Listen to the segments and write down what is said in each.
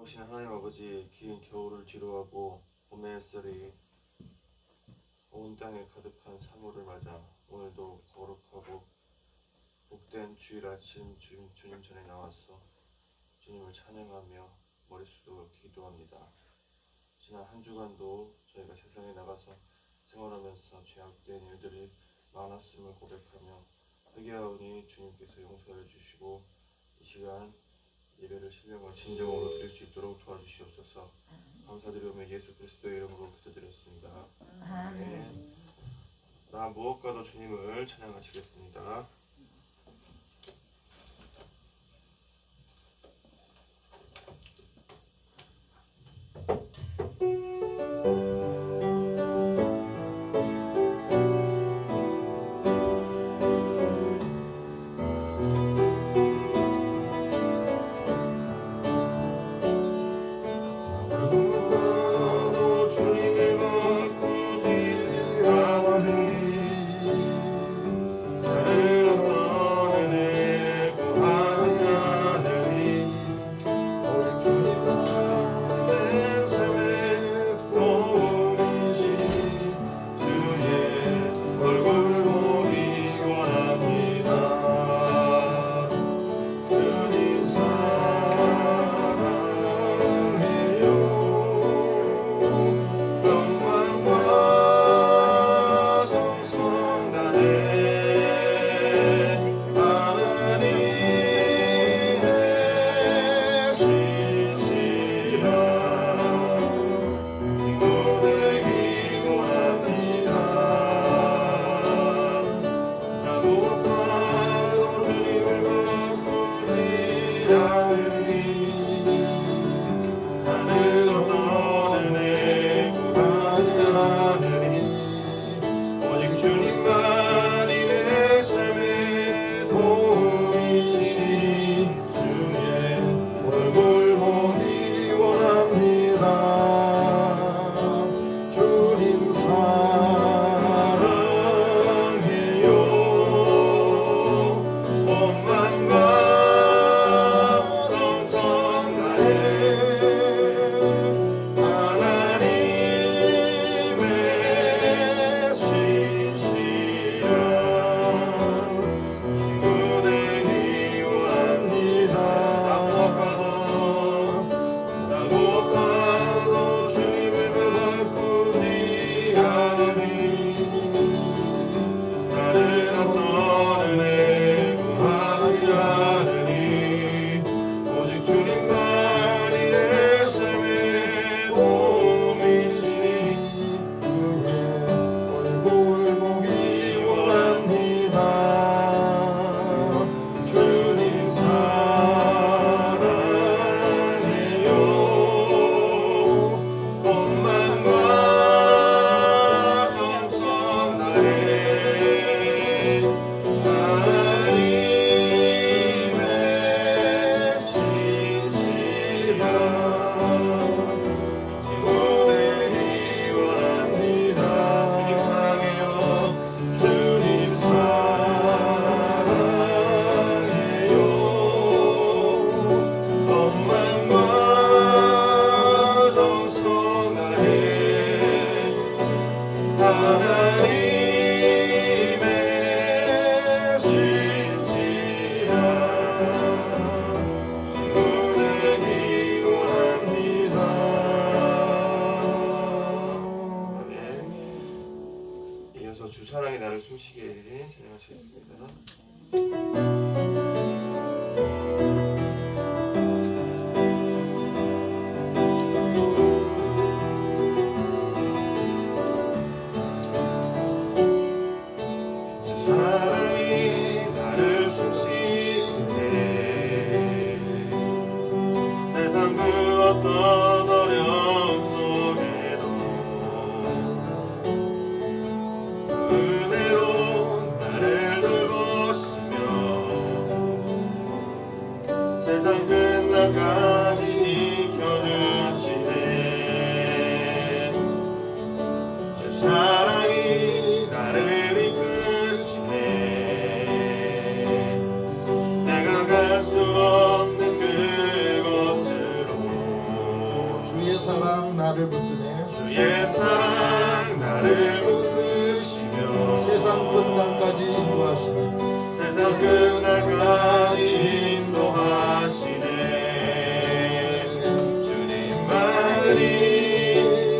크신 하나님 아버지, 긴 겨울을 뒤로하고 봄의 햇살이 온 땅에 가득한 3월을 맞아 오늘도 거룩하고 복된 주일 아침 주님 전에 나와서 주님을 찬양하며 머릿속으로 기도합니다. 지난 한 주간도 저희가 세상에 나가서 생활하면서 죄악된 일들이 많았음을 고백하며 회개하오니 주님께서 용서해 주시고 이 시간 예배를 신령과 진정으로 드릴 수 있도록 도와주시옵소서. 감사드리며 예수 그리스도의 이름으로 기도드렸습니다. 아멘. 나 무엇과도 주님을 찬양하시겠습니다. 주 사랑이 나를 숨쉬게 찬양하시겠습니다. 내가 갈 수 없는 그곳으로 주의 사랑 나를 붙드네. 주의 사랑 나를 붙드시며 세상 끝날까지 인도하시네. 세상 끝날까지 인도하시네. 주님만이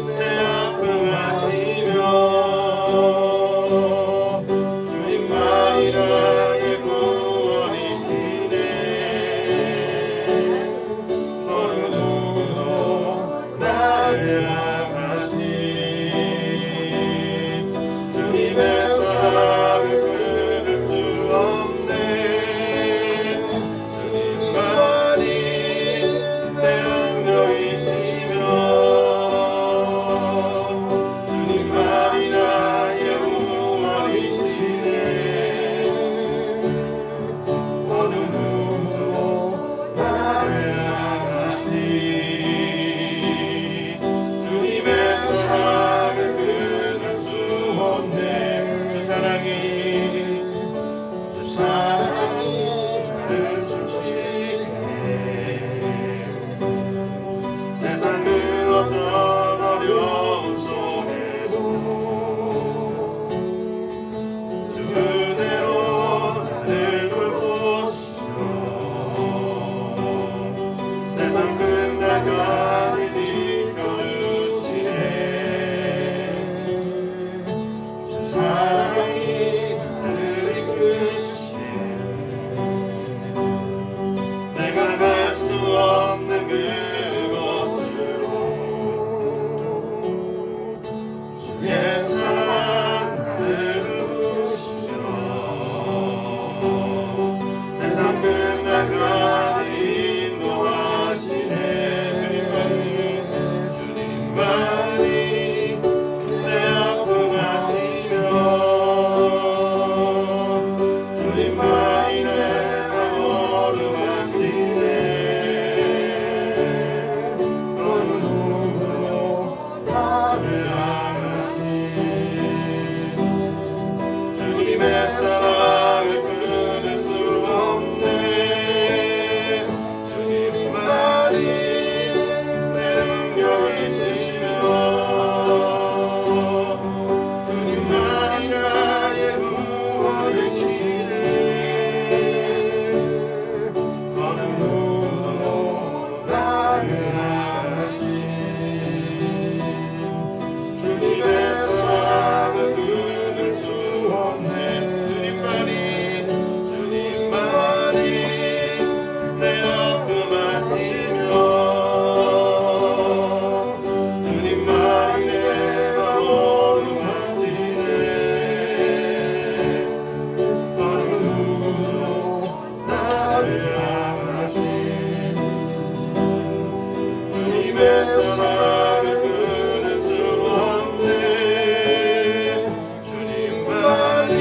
내 아픔 아시며 주님만이 나의 구원이시네. 어느 누구도 나를 향하신 주님의 사랑을 끊을 수 없네. 주님만이 내 능력이시며 주님만이 나의 구원이시네. 어느 누구도 나를 향하신 주님의 사랑을 끊을 수 없네. 주 사랑이 나를 숨쉬게 세상 그 어떤 어려움 속에도 주 은혜로 나를 돌보시며 세상 끝날까지 지켜주시네. 주 사랑이 나를 이끄시네. 내가 갈 수 없는 그곳으로 주의 사랑 나를 부르시며 세상 끝날까지 인도하시네. 주님만이 내 아픔 아시며 주님만이 내 마음을 만지네. 어느 누구도 나를 향하신 주님의 사랑을 끊을 수 없네. 주님만이 내 능력이시며 주님만이 나의 구원이시네. 어느 누구도 나를 향하신 주님의 사랑을 끊을 수 없네. 주님만이 내 아픔 아시며 주님만이 내 마음을 만지네. 어느 누구도 나를 향하신 주님의 사랑을 끊을 수 없네. 주님만이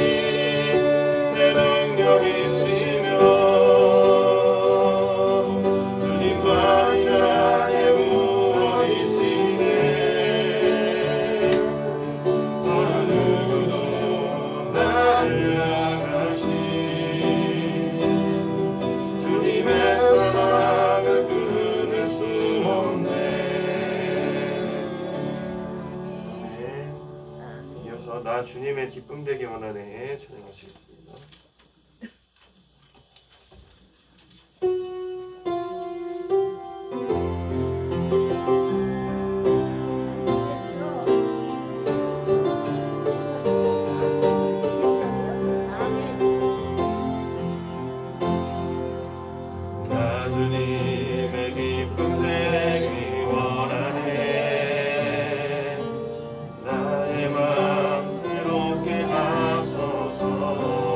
내 능력이시며 주님만이 나의 구원이시네. 어느 누구도 나를 향하신 주님의 사랑을 끊을 수 없네. 이어서 나 주님의 기쁨 되기 원하네 찬양하시겠습니다. 나 주님의 기쁨 되기 원하네. 나의 마음 새롭게 하소서.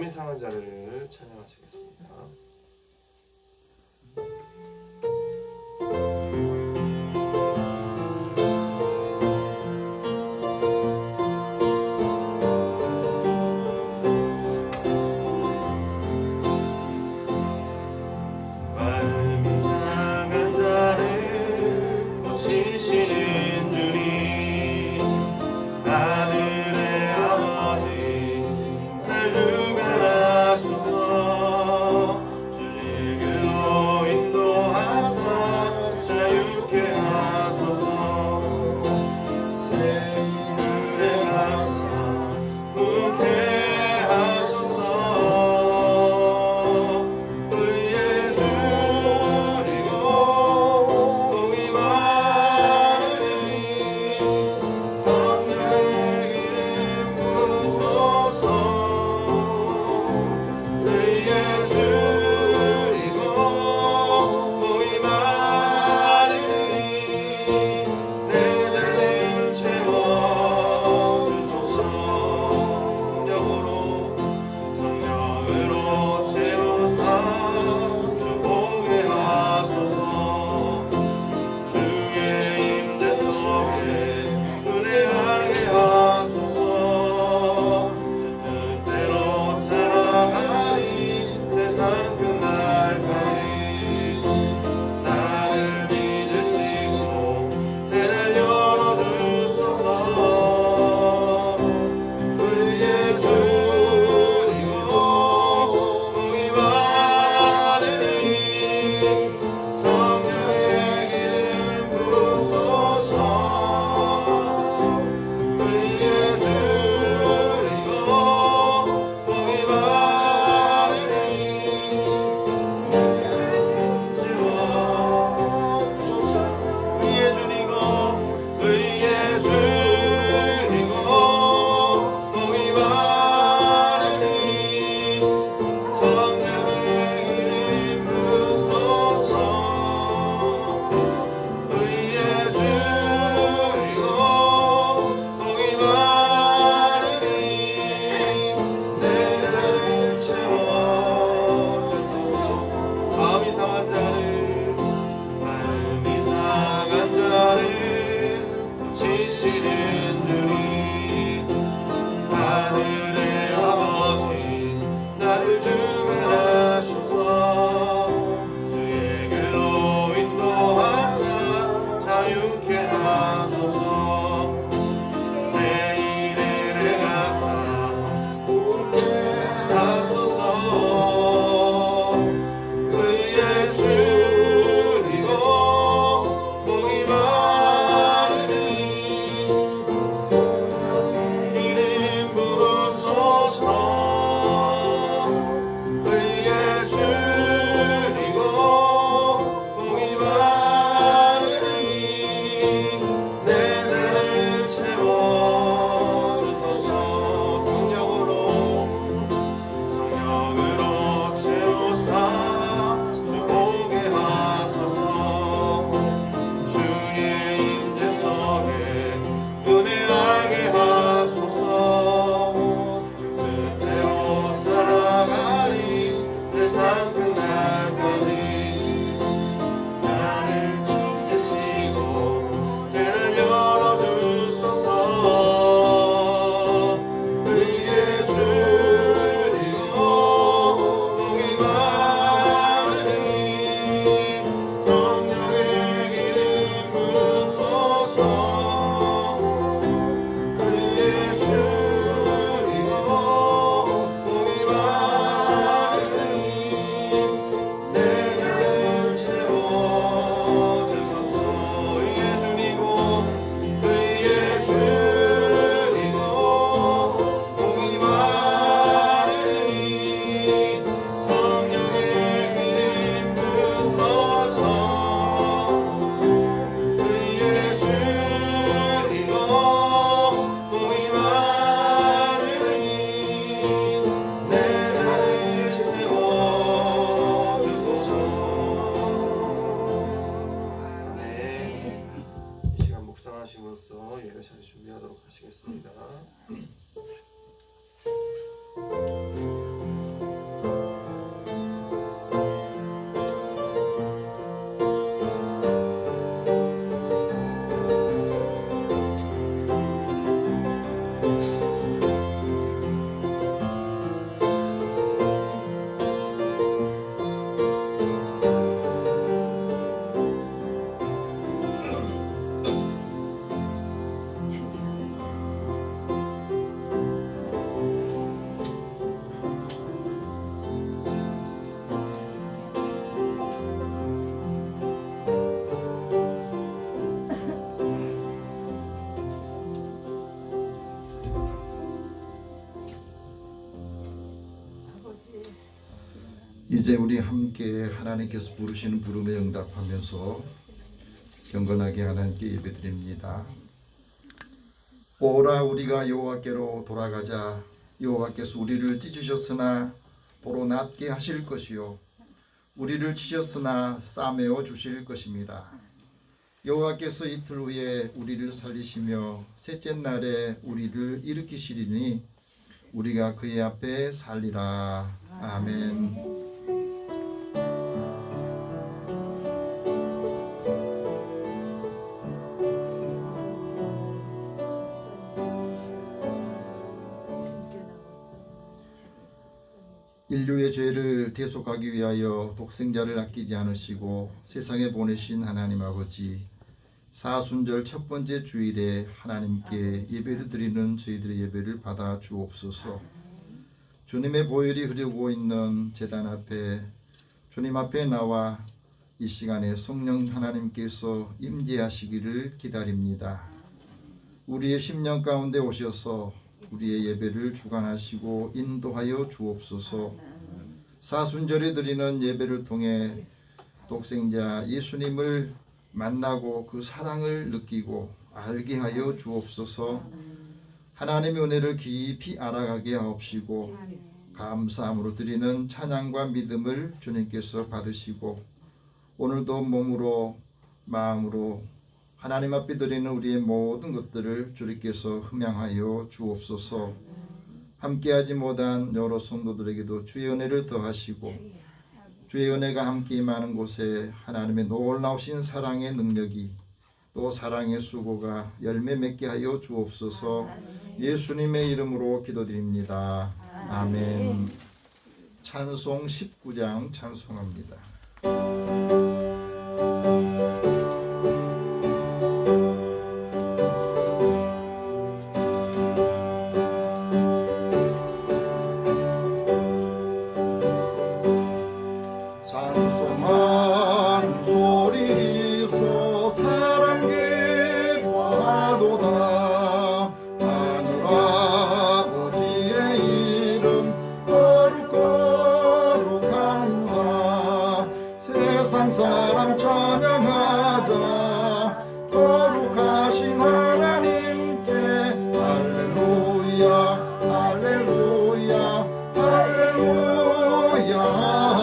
마음이 상한 자를 찬양하시겠습니다. 마음이 상한 자를 고치시는 주님, 하늘의 아버지 날 주관하소서. 주의 길로 인도하사 자유케 하소서. 새 이름에 가사 굳게 하소서. 의의 주리고 공의 많으니 성령의 기름 부으소서. 의의 주리고 공의 많으니 내 잔을 채워주소서. 성령으로 채우사 주 보게 하소서. 주의 임재 속에 은혜하게 하소서. 주 뜻대로 살아가리 세상 끝날까지. 나를 믿으시고 내날 열어주소서. 의의 주리고 공의 많으니 성령의 기름 부으소서. 의의 주리고 공의 많으니 채워주소서. 의의 주리고 의의 주리고 공의 많으니 성령의 기름 부으소서. 의의 주리고 공의 많으니 내 잔을 채워주소서. 마음이 상한 자를 고치시는 주님, 하늘의 아버지 나를 주관하소서. 주의 길로 인도하사 자유케 하소서. 새 이름에 가사 굳게 하소서. 의의 주리고 공의 많으니 이름 부으소서. 의의 주리고 공의 많으니 내 잔을 채워주소서. 성령으로 채우사 주 보게 하소서. 주의 임재 속에 은혜하게 하소서. 주 뜻대로 살아가리 세상 끝날까지. 나를 믿으시고 죄를 열어주소서. 의의 주리고 공의 많으니 성령의 기름 부으소서. 의의 주리고 공의 많으니 내 잔을 채워주소서. 의의 주리고 의의 주리고 공의 많으니 성령의 기름 부으소서. 의의 주리고 공의 많으니 내 잔을 채워주소서. 아멘. 이 시간 묵상하심으로써 예배 자리 준비하도록 하시겠습니다. 이제 우리 함께 하나님께서 부르시는 부름에 응답하면서 경건하게 하나님께 예배드립니다. 오라 우리가 여호와께로 돌아가자. 여호와께서 우리를 찢으셨으나 도로 낫게 하실 것이요 우리를 치셨으나 싸매어 주실 것입니다. 여호와께서 이틀 후에 우리를 살리시며 셋째 날에 우리를 일으키시리니 우리가 그의 앞에 살리라. 아멘. 인류의 죄를 대속하기 위하여 독생자를 아끼지 않으시고 세상에 보내신 하나님 아버지, 사순절 첫 번째 주일에 하나님께 예배를 드리는 저희들의 예배를 받아 주옵소서. 주님의 보혈이 흐르고 있는 제단 앞에 주님 앞에 나와 이 시간에 성령 하나님께서 임재하시기를 기다립니다. 우리의 심령 가운데 오셔서 우리의 예배를 주관하시고 인도하여 주옵소서. 사순절에 드리는 예배를 통해 독생자 예수님을 만나고 그 사랑을 느끼고 알게 하여 주옵소서. 하나님의 은혜를 깊이 알아가게 하옵시고 감사함으로 드리는 찬양과 믿음을 주님께서 받으시고 오늘도 몸으로 마음으로 하나님 앞에 드리는 우리의 모든 것들을 주님께서 흠양하여 주옵소서. 함께하지 못한 여러 성도들에게도 주의 은혜를 더하시고 주의 은혜가 함께 임하는 곳에 하나님의 놀라우신 사랑의 능력이 또 사랑의 수고가 열매 맺게 하여 주옵소서. 예수님의 이름으로 기도드립니다. 아멘. 찬송 19장 찬송합니다. 찬송한 소리서 사랑 기뻐하도다. 하늘 아버지의 이름 거룩거룩합니다. 세상 사람 찬양하자. 거룩하신 하나님께 할렐루야 할렐루야 할렐루야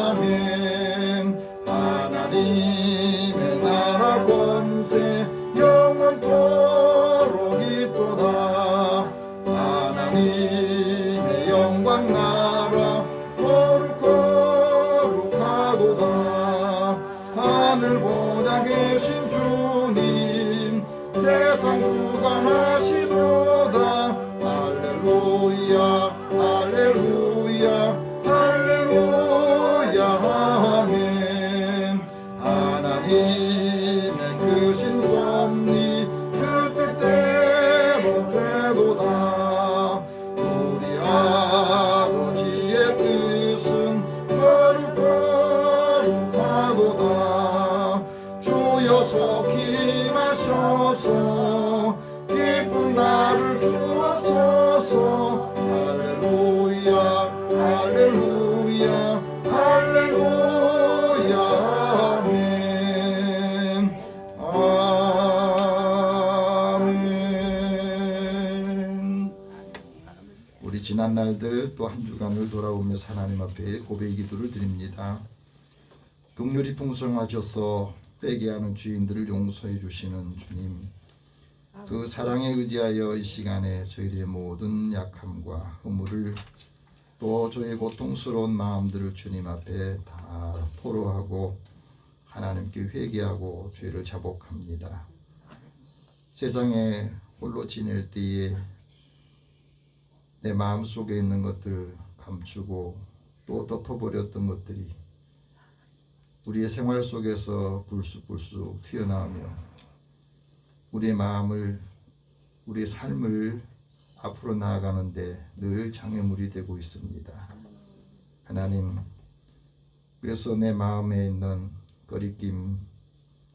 아멘. 하나님의 나라 권세 영원토록 있도다. 하나님의 영광 나라 거룩거룩하도다. 하늘 보좌 계신 주님 세상 주관하시도다. 할렐루야 할렐루야 할렐루야 아멘. 하나님의 크신 섭리 그 뜻대로 되도다. 우리 아버지의 뜻은 거룩거룩하도다. 주여 속히 마셔서 기쁜 나를 주옵소서. 할렐루야 할렐루야 할렐루야 아멘. 아멘. 우리 지난 날들 또 한 주간을 돌아오면서 하나님 앞에 고백 기도를 드립니다. 긍휼이 풍성하셔서 빼게 하는 죄인들을 용서해 주시는 주님, 그 사랑에 의지하여 이 시간에 저희들의 모든 약함과 허물을 또 저의 고통스러운 마음들을 주님 앞에 다 토로하고 하나님께 회개하고 죄를 자복합니다. 세상에 홀로 지낼 때에 내 마음속에 있는 것들 감추고 또 덮어버렸던 것들이 우리의 생활 속에서 불쑥불쑥 튀어나오며 우리의 마음을, 우리의 삶을 앞으로 나아가는데 늘 장애물이 되고 있습니다. 하나님, 그래서 내 마음에 있는 거리낌,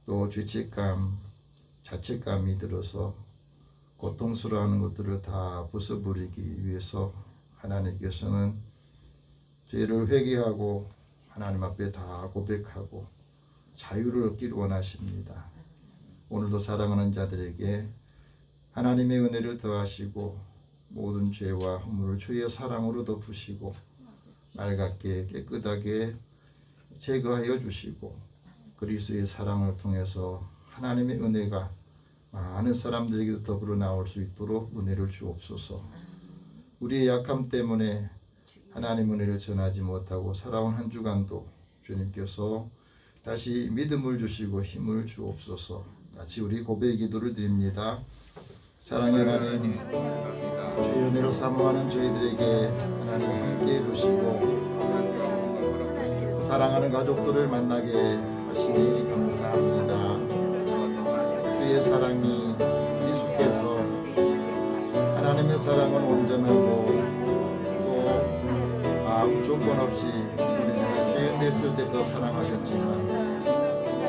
또 죄책감, 자책감이 들어서 고통스러워하는 것들을 다 벗어버리기 위해서 하나님께서는 죄를 회개하고 하나님 앞에 다 고백하고 자유를 얻기를 원하십니다. 오늘도 사랑하는 자들에게 하나님의 은혜를 더하시고 모든 죄와 허물을 주의 사랑으로 덮으시고 맑게 깨끗하게 제거하여 주시고 그리스도의 사랑을 통해서 하나님의 은혜가 많은 사람들에게도 더불어 나올 수 있도록 은혜를 주옵소서. 우리의 약함 때문에 하나님 은혜를 전하지 못하고 살아온 한 주간도 주님께서 다시 믿음을 주시고 힘을 주옵소서. 같이 우리 고백의 기도를 드립니다. 사랑의 하나님, 주의 은혜로 사모하는 저희들에게 하나님 함께해 주시고 사랑하는 가족들을 만나게 하시니 감사합니다. 주의 사랑이 미숙해서 하나님의 사랑은 온전하고 또 아무 조건 없이 우리를 죄인 됐을 때부터 사랑하셨지만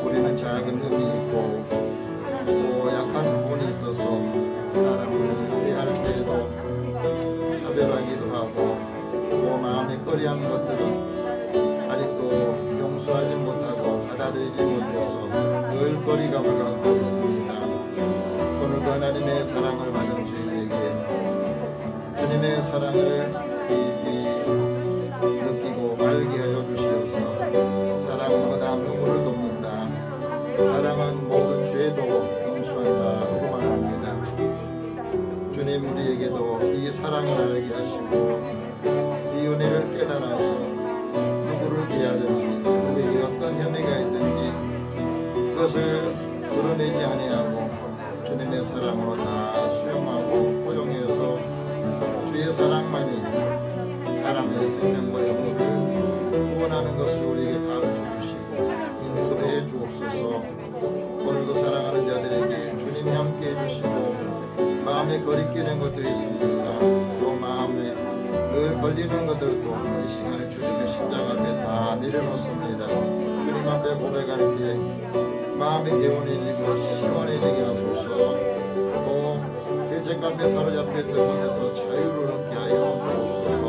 우리는 작은 흠이 있고 또 약한 부분이 있어서 사람을 대할 때에도 차별하기도 하고 또 마음에 꺼려하는 것들은 아직도 용서하지 못하고 받아들이지 못해서 늘 거리감을 갖고 있습니다. 오늘도 하나님의 사랑을 받은 저희들에게 주님의 사랑을 깊이 느끼고 알게 하여 주시옵소서. 사랑은 거다한 허물을 돕는다. 사랑은 모든 죄도 용서한다고 말합니다. 주님 우리에게도 이 사랑을 알게 하시고 이 은혜를 깨달아서 누구를 대하든지 누구에게 어떤 혐의가 있든지 그것을 드러내지 아니하고 주님의 사랑으로 다 수용하고 포용해서 주의 사랑만이 사람의 생명과 영혼을 구원하는 것을 우리에게 가르쳐 주시고 인도해 주옵소서. 오늘도 사랑하는 자들에게 주님이 함께 해주시고 마음에 거리끼는 것들이 있습니까? 또 마음에 늘 걸리는 것들도 이 시간에 주님의 십자가 앞에 다 내려놓습니다. 주님 앞에 고백할 때 마음이 개운해지고 시원해지게 하소서. 또 죄책감에 사로잡혔던 것에서 자유를 얻게 하여 주옵소서.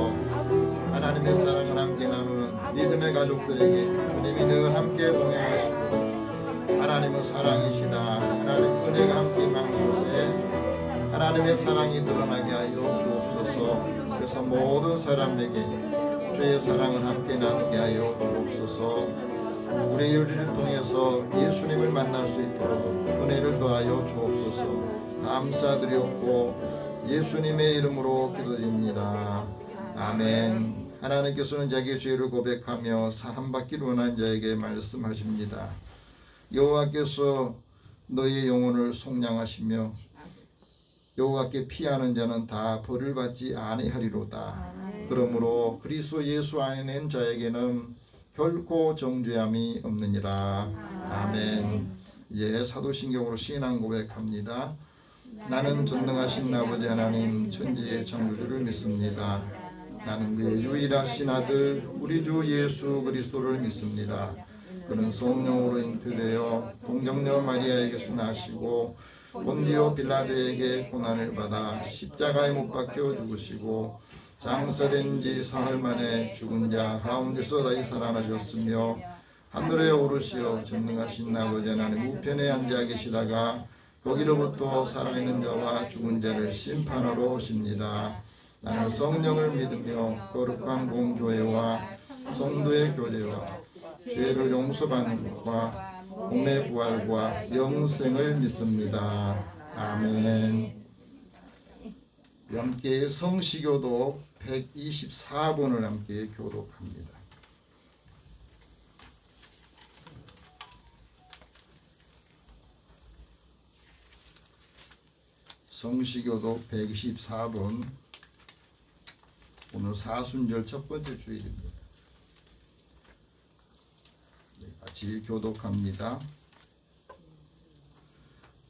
하나님의 사랑을 함께 나누는 믿음의 가족들에게 주님이 늘 함께 동행하시고 하나님은 사랑이시다. 하나님 은혜가 함께 임하는 곳에 하나님의 사랑이 드러나게 하여 주옵소서. 그래서 모든 사람에게 주의 사랑을 함께 나누게 하여 주옵소서. 우리 요리를 통해서 예수님을 만날 수 있도록 은혜를 더하여 주옵소서. 감사드리옵고 예수님의 이름으로 기도드립니다. 아멘. 하나님께서는 자기의 죄를 고백하며 사함받기를 원하는 자에게 말씀하십니다. 여호와께서 너의 영혼을 속량하시며 여호와께 피하는 자는 다 벌을 받지 아니하리로다. 그러므로 그리스도 예수 안에 있는 자에게는 결코 정죄함이 없느니라. 아멘. 이제 사도신경으로 신앙 고백합니다. 나는 전능하신 아버지 하나님 천지의 창조주를 믿습니다. 나는 그의 유일하신 아들 우리 주 예수 그리스도를 믿습니다. 그는 성령으로 잉태되어 동정녀 마리아에게서 나시고 본디오 빌라도에게 고난을 받아 십자가에 못 박혀 죽으시고 장사된 지 사흘 만에 죽은 자 가운데서 다시 살아나셨으며 하늘에 오르시어 전능하신 아버지 하나님 우편에 앉아 계시다가 거기로부터 살아있는 자와 죽은 자를 심판하러 오십니다. 나는 성령을 믿으며 거룩한 공교회와 성도의 교제와 죄를 용서받는 것과 몸의 부활과 영생을 믿습니다. 아멘. 함께 성시교독 124번을 함께 교독합니다. 성시교독 124번 오늘 사순절 첫 번째 주일입니다. 같이 교독합니다.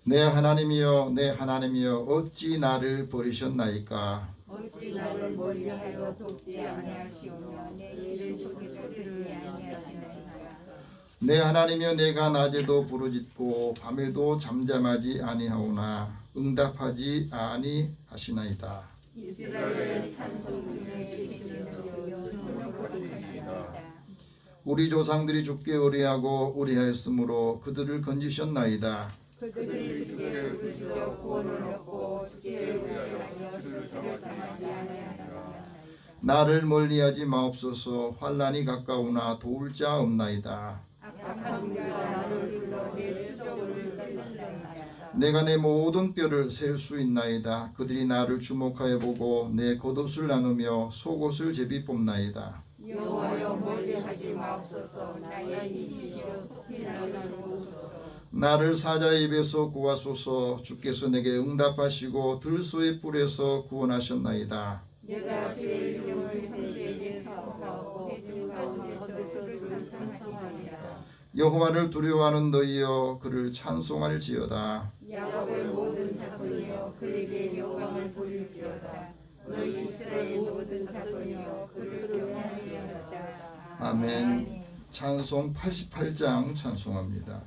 내 하나님이여 내 하나님이여 어찌 나를 버리셨나이까. 어찌 나를 멀리하여 돕지 아니하시오며 내 일을 속에서 들으지 아니하시나이까. 내 하나님이여 내가 낮에도 부르짖고 밤에도 잠잠하지 아니하오나 응답하지 아니하시나이다. 이스라엘의 찬송 중에 계시는 주여 주는 거룩하시나이다. 우리 조상들이 주께 의뢰하고 의뢰하였으므로 그들을 건지셨나이다. 그들이 주께 부르짖어 구원을 얻고 주께 의뢰하여 수치를 당하지 아니하리라. 나를 멀리하지 마옵소서. 환난이 가까우나 도울 자 없나이다. 악한 자가 나를 불러 내 수족을 떨리리라. 내가 내 모든 뼈를 셀 수 있나이다. 그들이 나를 주목하여 보고 내 겉옷을 나누며 속옷을 제비 뽑나이다. 여호와여 멀리하지 마옵소서. 나의 이시여 속히 나를 도우소서. 나를 사자의 입에서 구하소서. 주께서 내게 응답하시고 들소의 뿔에서 구원하셨나이다. 내가 주의 이름을 현재에 사모하고 그 가슴에 거듭을 주를 찬송하리라. 여호와를 두려워하는 너희여 그를 찬송할지어다. 야곱의 모든 자손이여 그에게 영광을 돌릴지어다. 너희 이스라엘 모든 자손이여 그를 경외하리라. 아멘. 찬송 88장 찬송합니다.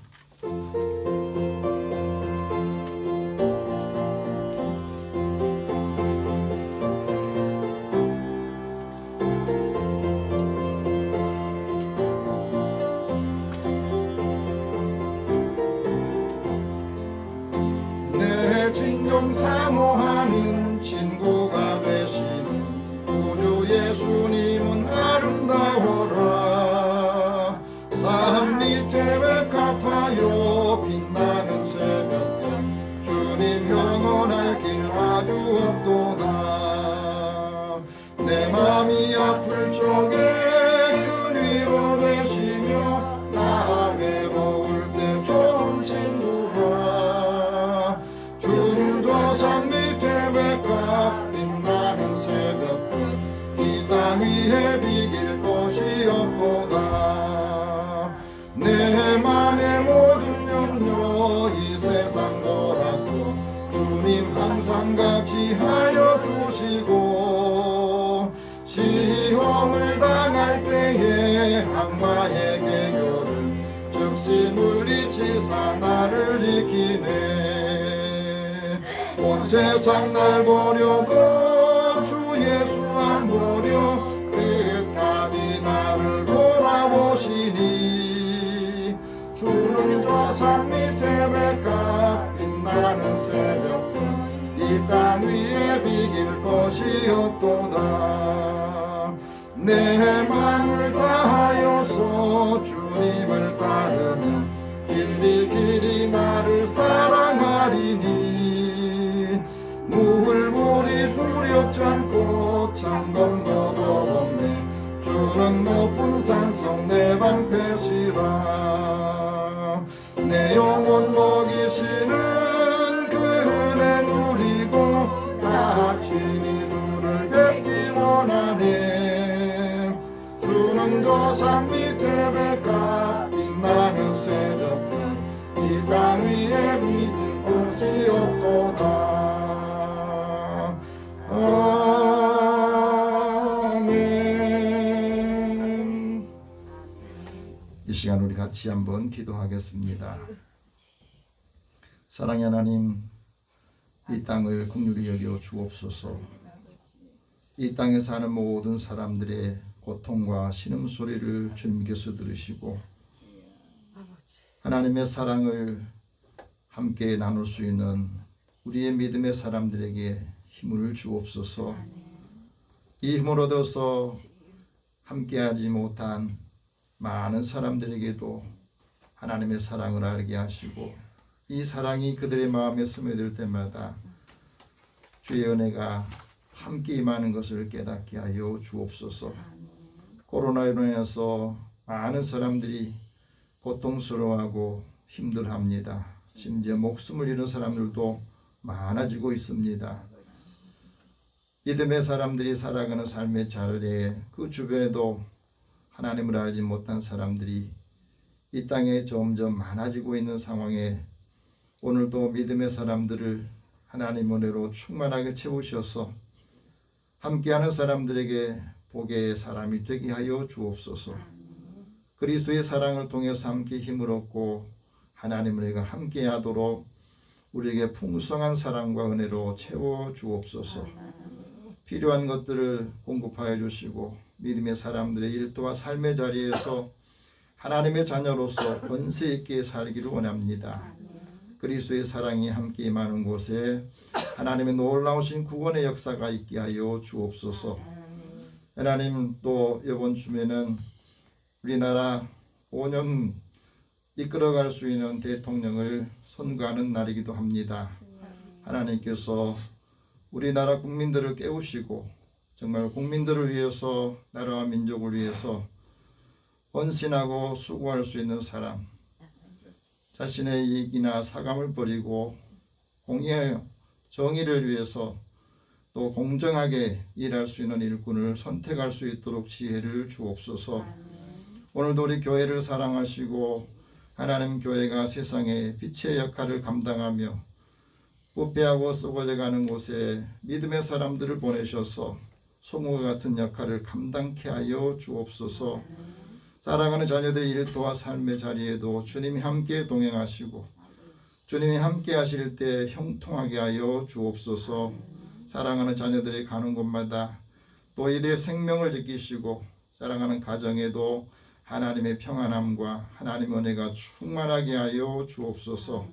내 진정 사모하는 친구가 되시는 구주 예수님은 아름다워라. 산 밑에 백합하여 빛나는 새벽별 주님 영원할 길 아주 없도다. 내 맘이 아플 적에 큰 위로 되시며 나 외로울 때 좋은 친구라. 주는 저 산 밑에 백합 빛나는 새벽별 이 땅 위에 비길 것이 없도다. 내 맘의 모든 염려 이 세상 거라고 주님 항상 같이 하여 주시고 시험을 당할 때에 악마의 계교를 즉시 물리치사 나를 지키네. 온 세상 날 버려도 주 예수 안 버려 끝까지 나를 돌아보시니. 주는 저 산 밑에 백합 빛나는 새벽별 이 땅 위에 비길 것이 없도다. 내 맘을 다하여서 주님을 따르면 길이 길이 나를 사랑하리니. 물물이 두렵지 않고 창검도 겁없네. 주는 높은 산성 내 방패시라. 내 영혼 먹이시는 그 은혜 누리고 나 친히 주를 뵙기 원하네. 주는 저 산 밑에 백합 빛나는 새벽별 이 땅 위에 믿을 곳이 없도다. 아멘. 이 시간 우리 같이 한번 기도하겠습니다. 사랑의 하나님, 이 땅을 긍휼히 여겨 주옵소서. 이 땅에 사는 모든 사람들의 고통과 신음소리를 주님께서 들으시고 하나님의 사랑을 함께 나눌 수 있는 우리의 믿음의 사람들에게 힘을 주옵소서. 이 힘을 얻어서 함께하지 못한 많은 사람들에게도 하나님의 사랑을 알게 하시고 이 사랑이 그들의 마음에 스며들 때마다 주의 은혜가 함께 임하는 것을 깨닫게 하여 주옵소서. 코로나로 인해서 많은 사람들이 고통스러워하고 힘들어합니다. 심지어 목숨을 잃은 사람들도 많아지고 있습니다. 믿음의 사람들이 살아가는 삶의 자리에 그 주변에도 하나님을 알지 못한 사람들이 이 땅에 점점 많아지고 있는 상황에 오늘도 믿음의 사람들을 하나님 은혜로 충만하게 채우셔서 함께하는 사람들에게 복의 사람이 되게 하여 주옵소서. 그리스도의 사랑을 통해서 함께 힘을 얻고 하나님 은혜가 함께하도록 우리에게 풍성한 사랑과 은혜로 채워 주옵소서. 필요한 것들을 공급하여 주시고 믿음의 사람들의 일터와 삶의 자리에서 하나님의 자녀로서 권세 있게 살기를 원합니다. 그리스도의 사랑이 함께 임하는 곳에 하나님의 놀라우신 구원의 역사가 있게 하여 주옵소서. 하나님, 또 이번 주에는 우리나라 5년 이끌어갈 수 있는 대통령을 선거하는 날이기도 합니다. 하나님께서 우리나라 국민들을 깨우시고 정말 국민들을 위해서, 나라와 민족을 위해서 헌신하고 수고할 수 있는 사람, 자신의 이익이나 사감을 버리고 공의의 정의를 위해서 또 공정하게 일할 수 있는 일꾼을 선택할 수 있도록 지혜를 주옵소서. 오늘도 우리 교회를 사랑하시고 하나님 교회가 세상에 빛의 역할을 감당하며 부패하고 썩어져 가는 곳에 믿음의 사람들을 보내셔서 소금과 같은 역할을 감당케 하여 주옵소서. 사랑하는 자녀들의 일터와 삶의 자리에도 주님이 함께 동행하시고 주님이 함께 하실 때 형통하게 하여 주옵소서. 사랑하는 자녀들이 가는 곳마다 또 이들의 생명을 지키시고 사랑하는 가정에도 하나님의 평안함과 하나님의 은혜가 충만하게 하여 주옵소서.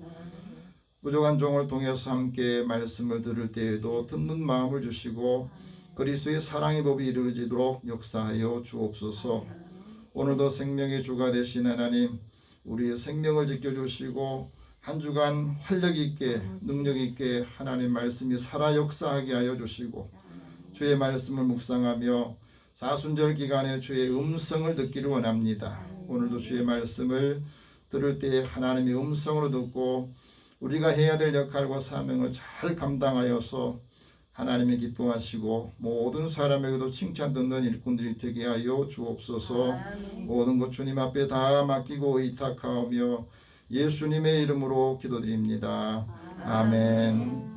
부족한 종을 통해서 함께 말씀을 들을 때에도 듣는 마음을 주시고 그리스도의 사랑의 법이 이루어지도록 역사하여 주옵소서. 오늘도 생명의 주가 되신 하나님, 우리의 생명을 지켜주시고 한 주간 활력 있게 능력 있게 하나님 말씀이 살아 역사하게 하여 주시고 주의 말씀을 묵상하며 사순절 기간에 주의 음성을 듣기를 원합니다. 오늘도 주의 말씀을 들을 때 하나님의 음성으로 듣고 우리가 해야 될 역할과 사명을 잘 감당하여서 하나님이 기뻐하시고 모든 사람에게도 칭찬 듣는 일꾼들이 되게 하여 주옵소서. 모든 것 주님 앞에 다 맡기고 의탁하오며 예수님의 이름으로 기도드립니다. 아멘.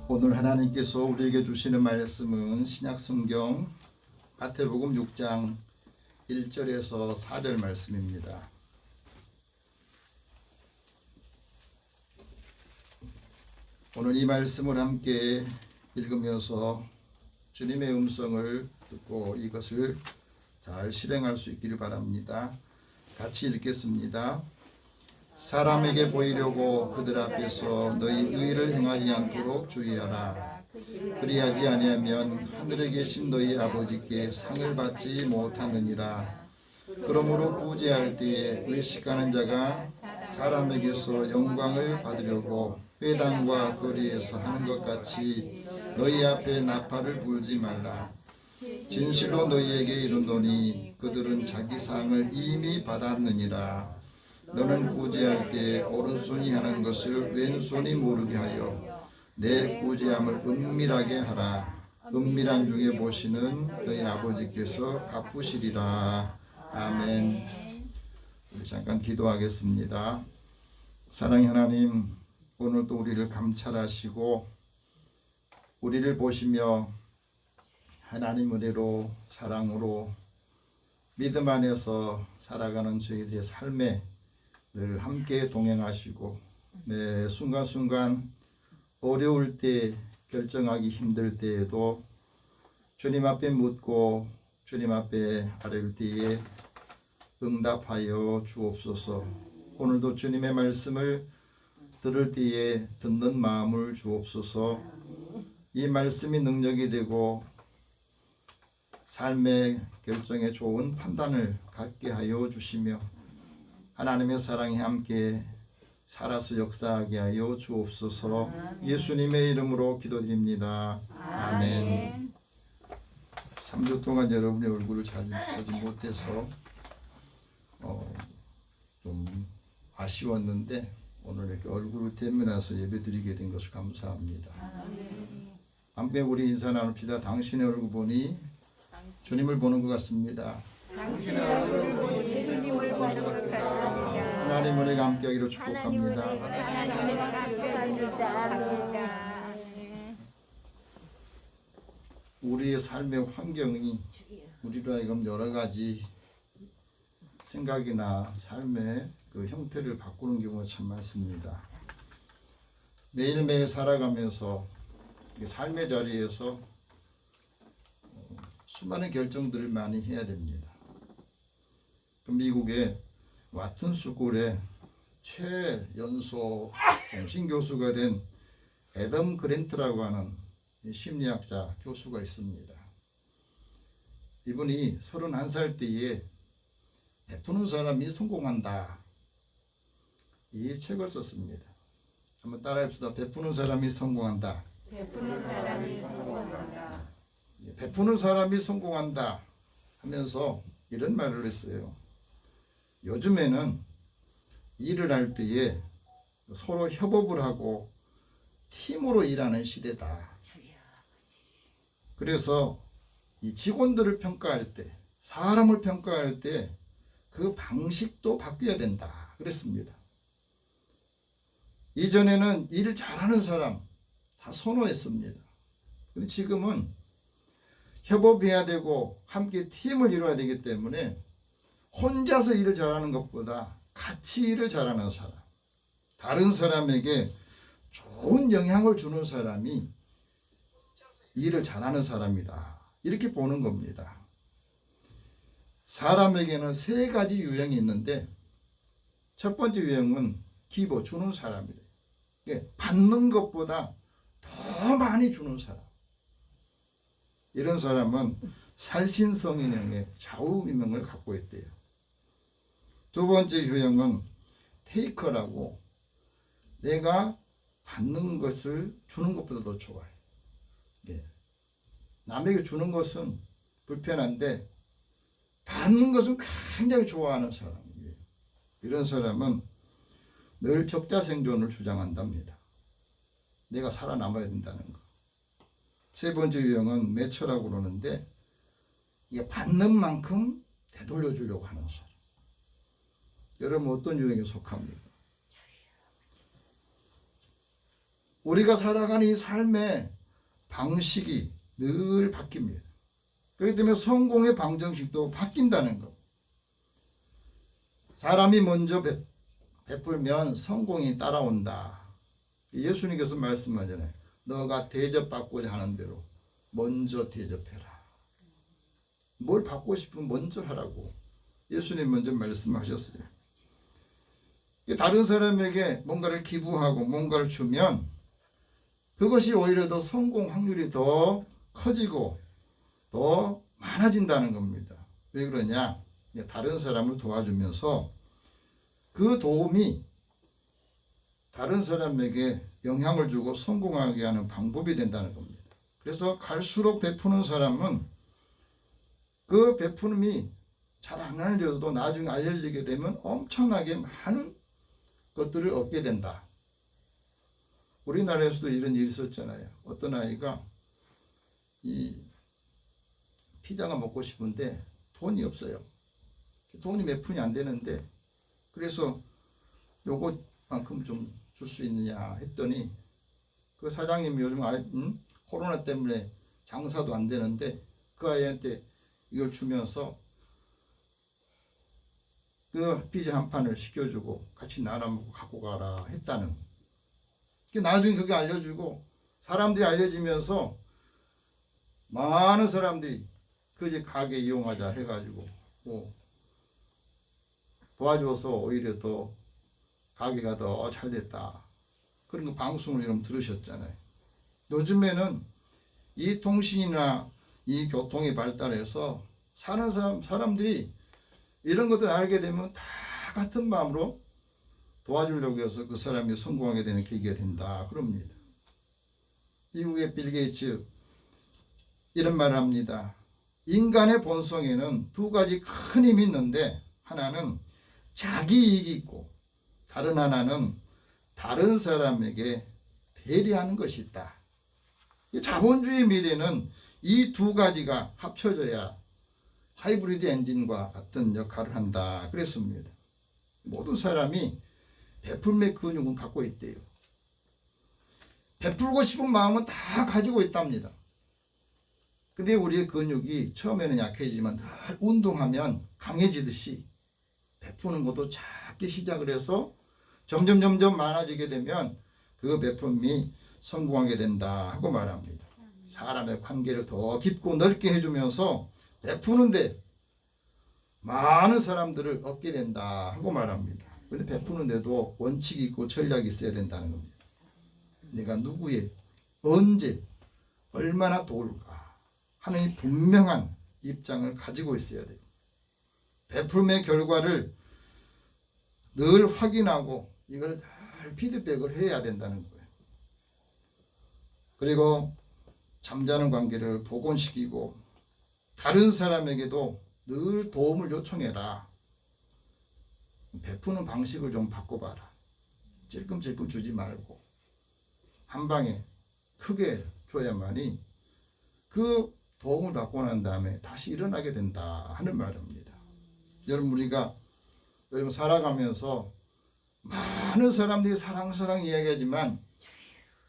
오늘 하나님께서 우리에게 주시는 말씀은 신약성경 마태복음 6장 1절에서 4절 말씀입니다. 오늘 이 말씀을 함께 읽으면서 주님의 음성을 듣고 이것을 잘 실행할 수 있기를 바랍니다. 같이 읽겠습니다. 사람에게 보이려고 그들 앞에서 너희 의를 행하지 않도록 주의하라. 그리하지 아니하면 하늘에 계신 너희 아버지께 상을 받지 못하느니라. 그러므로 구제할 때에 의식하는 자가 사람에게서 영광을 받으려고 회당과 거리에서 하는 것 같이 너희 앞에 나팔을 불지 말라. 진실로 너희에게 이르노니 그들은 자기 상을 이미 받았느니라. 너는 구제할 때 오른손이 하는 것을 왼손이 모르게 하여 내 구제함을 은밀하게 하라. 은밀한 중에 보시는 너희 아버지께서 갚으시리라. 아멘. 우리 잠깐 기도하겠습니다. 사랑의 하나님, 오늘도 우리를 감찰하시고 우리를 보시며 하나님 은혜로 사랑으로 믿음 안에서 살아가는 저희들의 삶에 늘 함께 동행하시고 매 순간순간 어려울 때 결정하기 힘들 때에도 주님 앞에 묻고 주님 앞에 아뢰올 때에 응답하여 주옵소서. 오늘도 주님의 말씀을 들을 때에 듣는 마음을 주옵소서. 이 말씀이 능력이 되고 삶의 결정에 좋은 판단을 갖게 하여 주시며 하나님의 사랑이 함께 살아서 역사하게 하여 주옵소서. 예수님의 이름으로 기도드립니다. 아멘. 3주 동안 여러분의 얼굴을 잘 보지 못해서 좀 아쉬웠는데 오늘 이렇게 얼굴을 대면해서 예배드리게 된 것을 감사합니다. 함께 우리 인사 나눕시다. 당신의 얼굴 보니 주님을 보는 것 같습니다. 당신의 얼굴 보니 예수님을 보는 것 같습니다. 하나님 은혜가 함께하기를 하나님 은혜가 축복합니다. 하나님 은혜가 감사합니다. 우리의 삶의 환경이 우리로 하여금 여러 가지 생각이나 삶의 그 형태를 바꾸는 경우가 참 많습니다. 매일매일 살아가면서 삶의 자리에서 수많은 결정들을 많이 해야 됩니다. 미국의 와튼 스쿨의 최연소 정신교수가 된 애덤 그랜트라고 하는 심리학자 교수가 있습니다. 이분이 31살 때에 베푸는 사람이 성공한다, 이 책을 썼습니다. 한번 따라합시다. 베푸는 사람이 성공한다. 베푸는 사람이 성공한다. 베푸는 사람이 성공한다 하면서 이런 말을 했어요. 요즘에는 일을 할 때에 서로 협업을 하고 팀으로 일하는 시대다. 그래서 이 직원들을 평가할 때, 사람을 평가할 때 그 방식도 바뀌어야 된다 그랬습니다. 이전에는 일 잘하는 사람 다 선호했습니다. 근데 지금은 협업해야 되고 함께 팀을 이루어야 되기 때문에 혼자서 일을 잘하는 것보다 같이 일을 잘하는 사람, 다른 사람에게 좋은 영향을 주는 사람이 일을 잘하는 사람이다, 이렇게 보는 겁니다. 사람에게는 3가지 유형이 있는데, 첫 번째 유형은 기버, 주는 사람이래요. 받는 것보다 더 많이 주는 사람. 이런 사람은 살신성인형의 좌우미명을 갖고 있대요. 두 번째 유형은 테이커라고, 내가 받는 것을 주는 것보다 더 좋아해. 남에게 주는 것은 불편한데 받는 것은 굉장히 좋아하는 사람이에요. 이런 사람은 늘 적자생존을 주장한답니다. 내가 살아남아야 된다는 거. 세 번째 유형은 매처라고 그러는데, 이게 받는 만큼 되돌려 주려고 하는 사람. 여러분 어떤 유형에 속합니까? 우리가 살아가는 이 삶의 방식이 늘 바뀝니다. 그렇기 때문에 성공의 방정식도 바뀐다는 것. 사람이 먼저 베풀면 성공이 따라온다. 예수님께서 말씀하잖아요. 너가 대접받고자 하는 대로 먼저 대접해라. 뭘 받고 싶으면 먼저 하라고 예수님 먼저 말씀하셨어요. 다른 사람에게 뭔가를 기부하고 뭔가를 주면 그것이 오히려 더 성공 확률이 더 커지고 더 많아진다는 겁니다. 왜 그러냐? 다른 사람을 도와주면서 그 도움이 다른 사람에게 영향을 주고 성공하게 하는 방법이 된다는 겁니다. 그래서 갈수록 베푸는 사람은 그 베푸름이 잘 안 알려도 나중에 알려지게 되면 엄청나게 많은 것들을 얻게 된다. 우리나라에서도 이런 일이 있었잖아요. 어떤 아이가 이 피자가 먹고 싶은데 돈이 없어요. 돈이 몇 푼이 안 되는데, 그래서 요것만큼 좀 줄 수 있느냐 했더니 그 사장님이 요즘 코로나 때문에 장사도 안 되는데 그 아이한테 이걸 주면서 그 피자 한 판을 시켜주고 같이 나눠 먹고 갖고 가라 했다는. 나중에 그게 알려주고 사람들이 알려지면서 많은 사람들이 그 집 가게 이용하자 해가지고 도와줘서 오히려 더 가게가 더 잘 됐다. 그런 거 방송을 여러분 들으셨잖아요. 요즘에는 이 통신이나 이 교통이 발달해서 사는 사람들이 이런 것들을 알게 되면 다 같은 마음으로 도와주려고 해서 그 사람이 성공하게 되는 계기가 된다 그럽니다. 미국의 빌 게이츠 이런 말을 합니다. 인간의 본성에는 2가지 큰 힘이 있는데, 하나는 자기 이익이 있고 다른 하나는 다른 사람에게 배려하는 것이 있다. 자본주의 미래는 이 2가지가 합쳐져야 하이브리드 엔진과 같은 역할을 한다 그랬습니다. 모든 사람이 베풀매 근육은 갖고 있대요. 베풀고 싶은 마음은 다 가지고 있답니다. 근데 우리의 근육이 처음에는 약해지지만 늘 운동하면 강해지듯이 베푸는 것도 작게 시작을 해서 점점 많아지게 되면 그 베품이 성공하게 된다 하고 말합니다. 사람의 관계를 더 깊고 넓게 해주면서 베푸는데 많은 사람들을 얻게 된다 하고 말합니다. 그런데 베푸는데도 원칙이 있고 전략이 있어야 된다는 겁니다. 내가 누구의 언제 얼마나 도울까 하는 분명한 입장을 가지고 있어야 돼요. 베풀음의 결과를 늘 확인하고 이걸 늘 피드백을 해야 된다는 거예요. 그리고 잠자는 관계를 복원시키고 다른 사람에게도 늘 도움을 요청해라. 베푸는 방식을 좀 바꿔봐라. 찔끔찔끔 주지 말고 한 방에 크게 줘야만이 그 도움을 받고 난 다음에 다시 일어나게 된다 하는 말입니다. 여러분 우리가 요즘 살아가면서 많은 사람들이 사랑 이야기하지만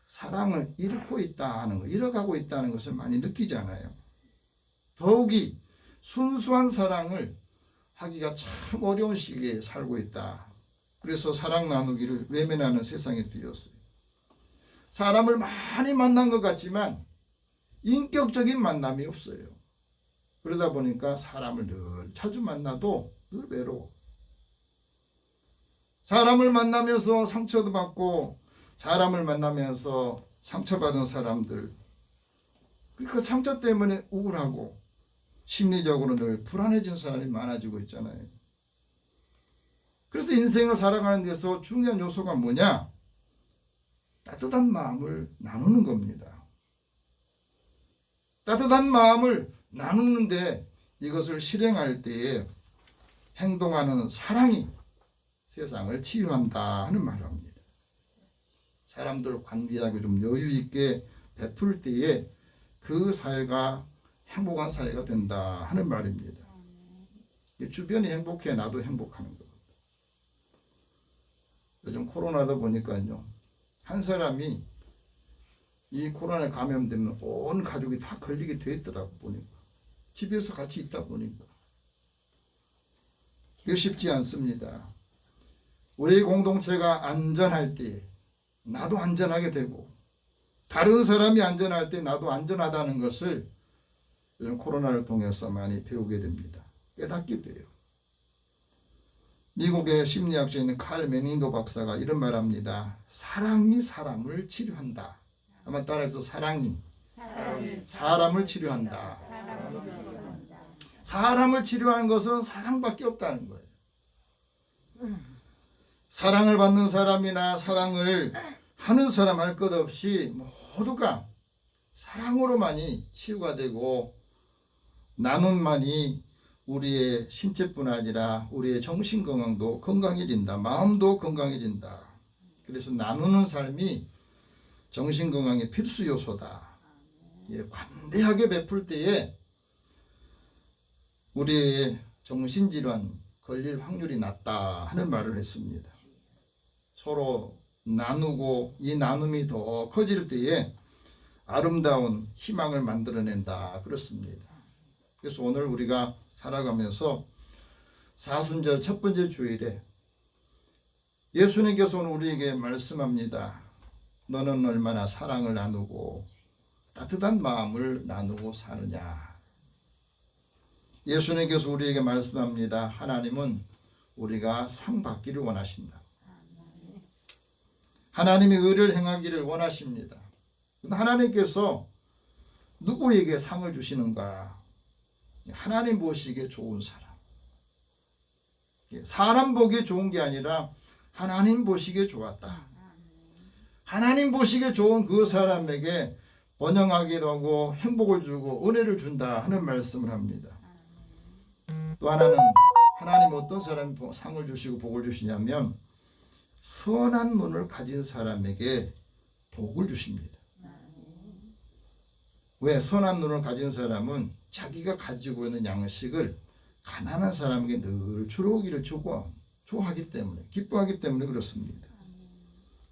사랑을 잃고 있다 하는 거, 잃어가고 있다는 것을 많이 느끼잖아요. 더욱이 순수한 사랑을 하기가 참 어려운 시기에 살고 있다. 그래서 사랑 나누기를 외면하는 세상에 뛰었어요. 사람을 많이 만난 것 같지만 인격적인 만남이 없어요. 그러다 보니까 사람을 늘 자주 만나도 늘 외로워. 사람을 만나면서 상처도 받고 사람을 만나면서 상처받은 사람들 그 상처 때문에 우울하고 심리적으로 늘 불안해진 사람이 많아지고 있잖아요. 그래서 인생을 살아가는 데서 중요한 요소가 뭐냐? 따뜻한 마음을 나누는 겁니다. 따뜻한 마음을 나누는데 이것을 실행할 때에 행동하는 사랑이 세상을 치유한다 하는 말을 합니다. 사람들 관계하고 좀 여유 있게 베풀 때에 그 사회가 행복한 사회가 된다 하는 말입니다. 주변이 행복해 나도 행복하는 겁니다. 요즘 코로나다 보니까요. 한 사람이 이 코로나에 감염되면 온 가족이 다 걸리게 돼 있더라고 보니까. 집에서 같이 있다 보니까. 이게 쉽지 않습니다. 우리 공동체가 안전할 때 나도 안전하게 되고 다른 사람이 안전할 때 나도 안전하다는 것을 요즘 코로나를 통해서 많이 배우게 됩니다. 깨닫게 돼요. 미국의 심리학자인 칼 매닝도 박사가 이런 말합니다. 사랑이 사람을 치료한다. 한번 따라해서 사랑이 사람을 치료한다. 사람을 치료하는 것은 사랑밖에 없다는 거예요. 사랑을 받는 사람이나 사랑을 하는 사람 할 것 없이 모두가 사랑으로만이 치유가 되고 나눔만이 우리의 신체뿐 아니라 우리의 정신 건강도 건강해진다. 마음도 건강해진다. 그래서 나누는 삶이 정신 건강의 필수 요소다. 관대하게 베풀 때에 우리의 정신질환 걸릴 확률이 낮다 하는 말을 했습니다. 서로 나누고 이 나눔이 더 커질 때에 아름다운 희망을 만들어낸다 그렇습니다. 그래서 오늘 우리가 살아가면서 사순절 첫 번째 주일에 예수님께서 오늘 우리에게 말씀합니다. 너는 얼마나 사랑을 나누고 따뜻한 마음을 나누고 사느냐. 예수님께서 우리에게 말씀합니다. 하나님은 우리가 상 받기를 원하신다. 하나님이 의를 행하기를 원하십니다. 하나님께서 누구에게 상을 주시는가? 하나님 보시기에 좋은 사람. 사람 보기에 좋은 게 아니라 하나님 보시기에 좋았다. 하나님 보시기에 좋은 그 사람에게 번영하기도 하고 행복을 주고 은혜를 준다 하는 말씀을 합니다. 또 하나는 하나님 어떤 사람이 상을 주시고 복을 주시냐면 선한 눈을 가진 사람에게 복을 주십니다. 왜? 선한 눈을 가진 사람은 자기가 가지고 있는 양식을 가난한 사람에게 늘 주러 오기를 주고 좋아하기 때문에, 기뻐하기 때문에 그렇습니다.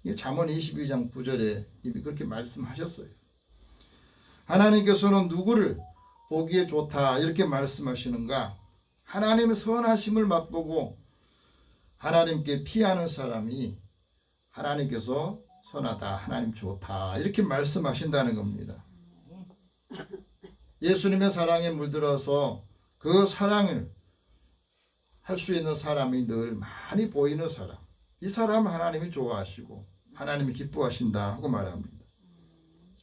이게 잠언 22장 9절에 이미 그렇게 말씀하셨어요. 하나님께서는 누구를 보기에 좋다 이렇게 말씀하시는가? 하나님의 선하심을 맛보고 하나님께 피하는 사람이 하나님께서 선하다, 하나님 좋다 이렇게 말씀하신다는 겁니다. 예수님의 사랑에 물들어서 그 사랑을 할 수 있는 사람이 늘 많이 보이는 사람, 이 사람 하나님이 좋아하시고 하나님이 기뻐하신다 하고 말합니다.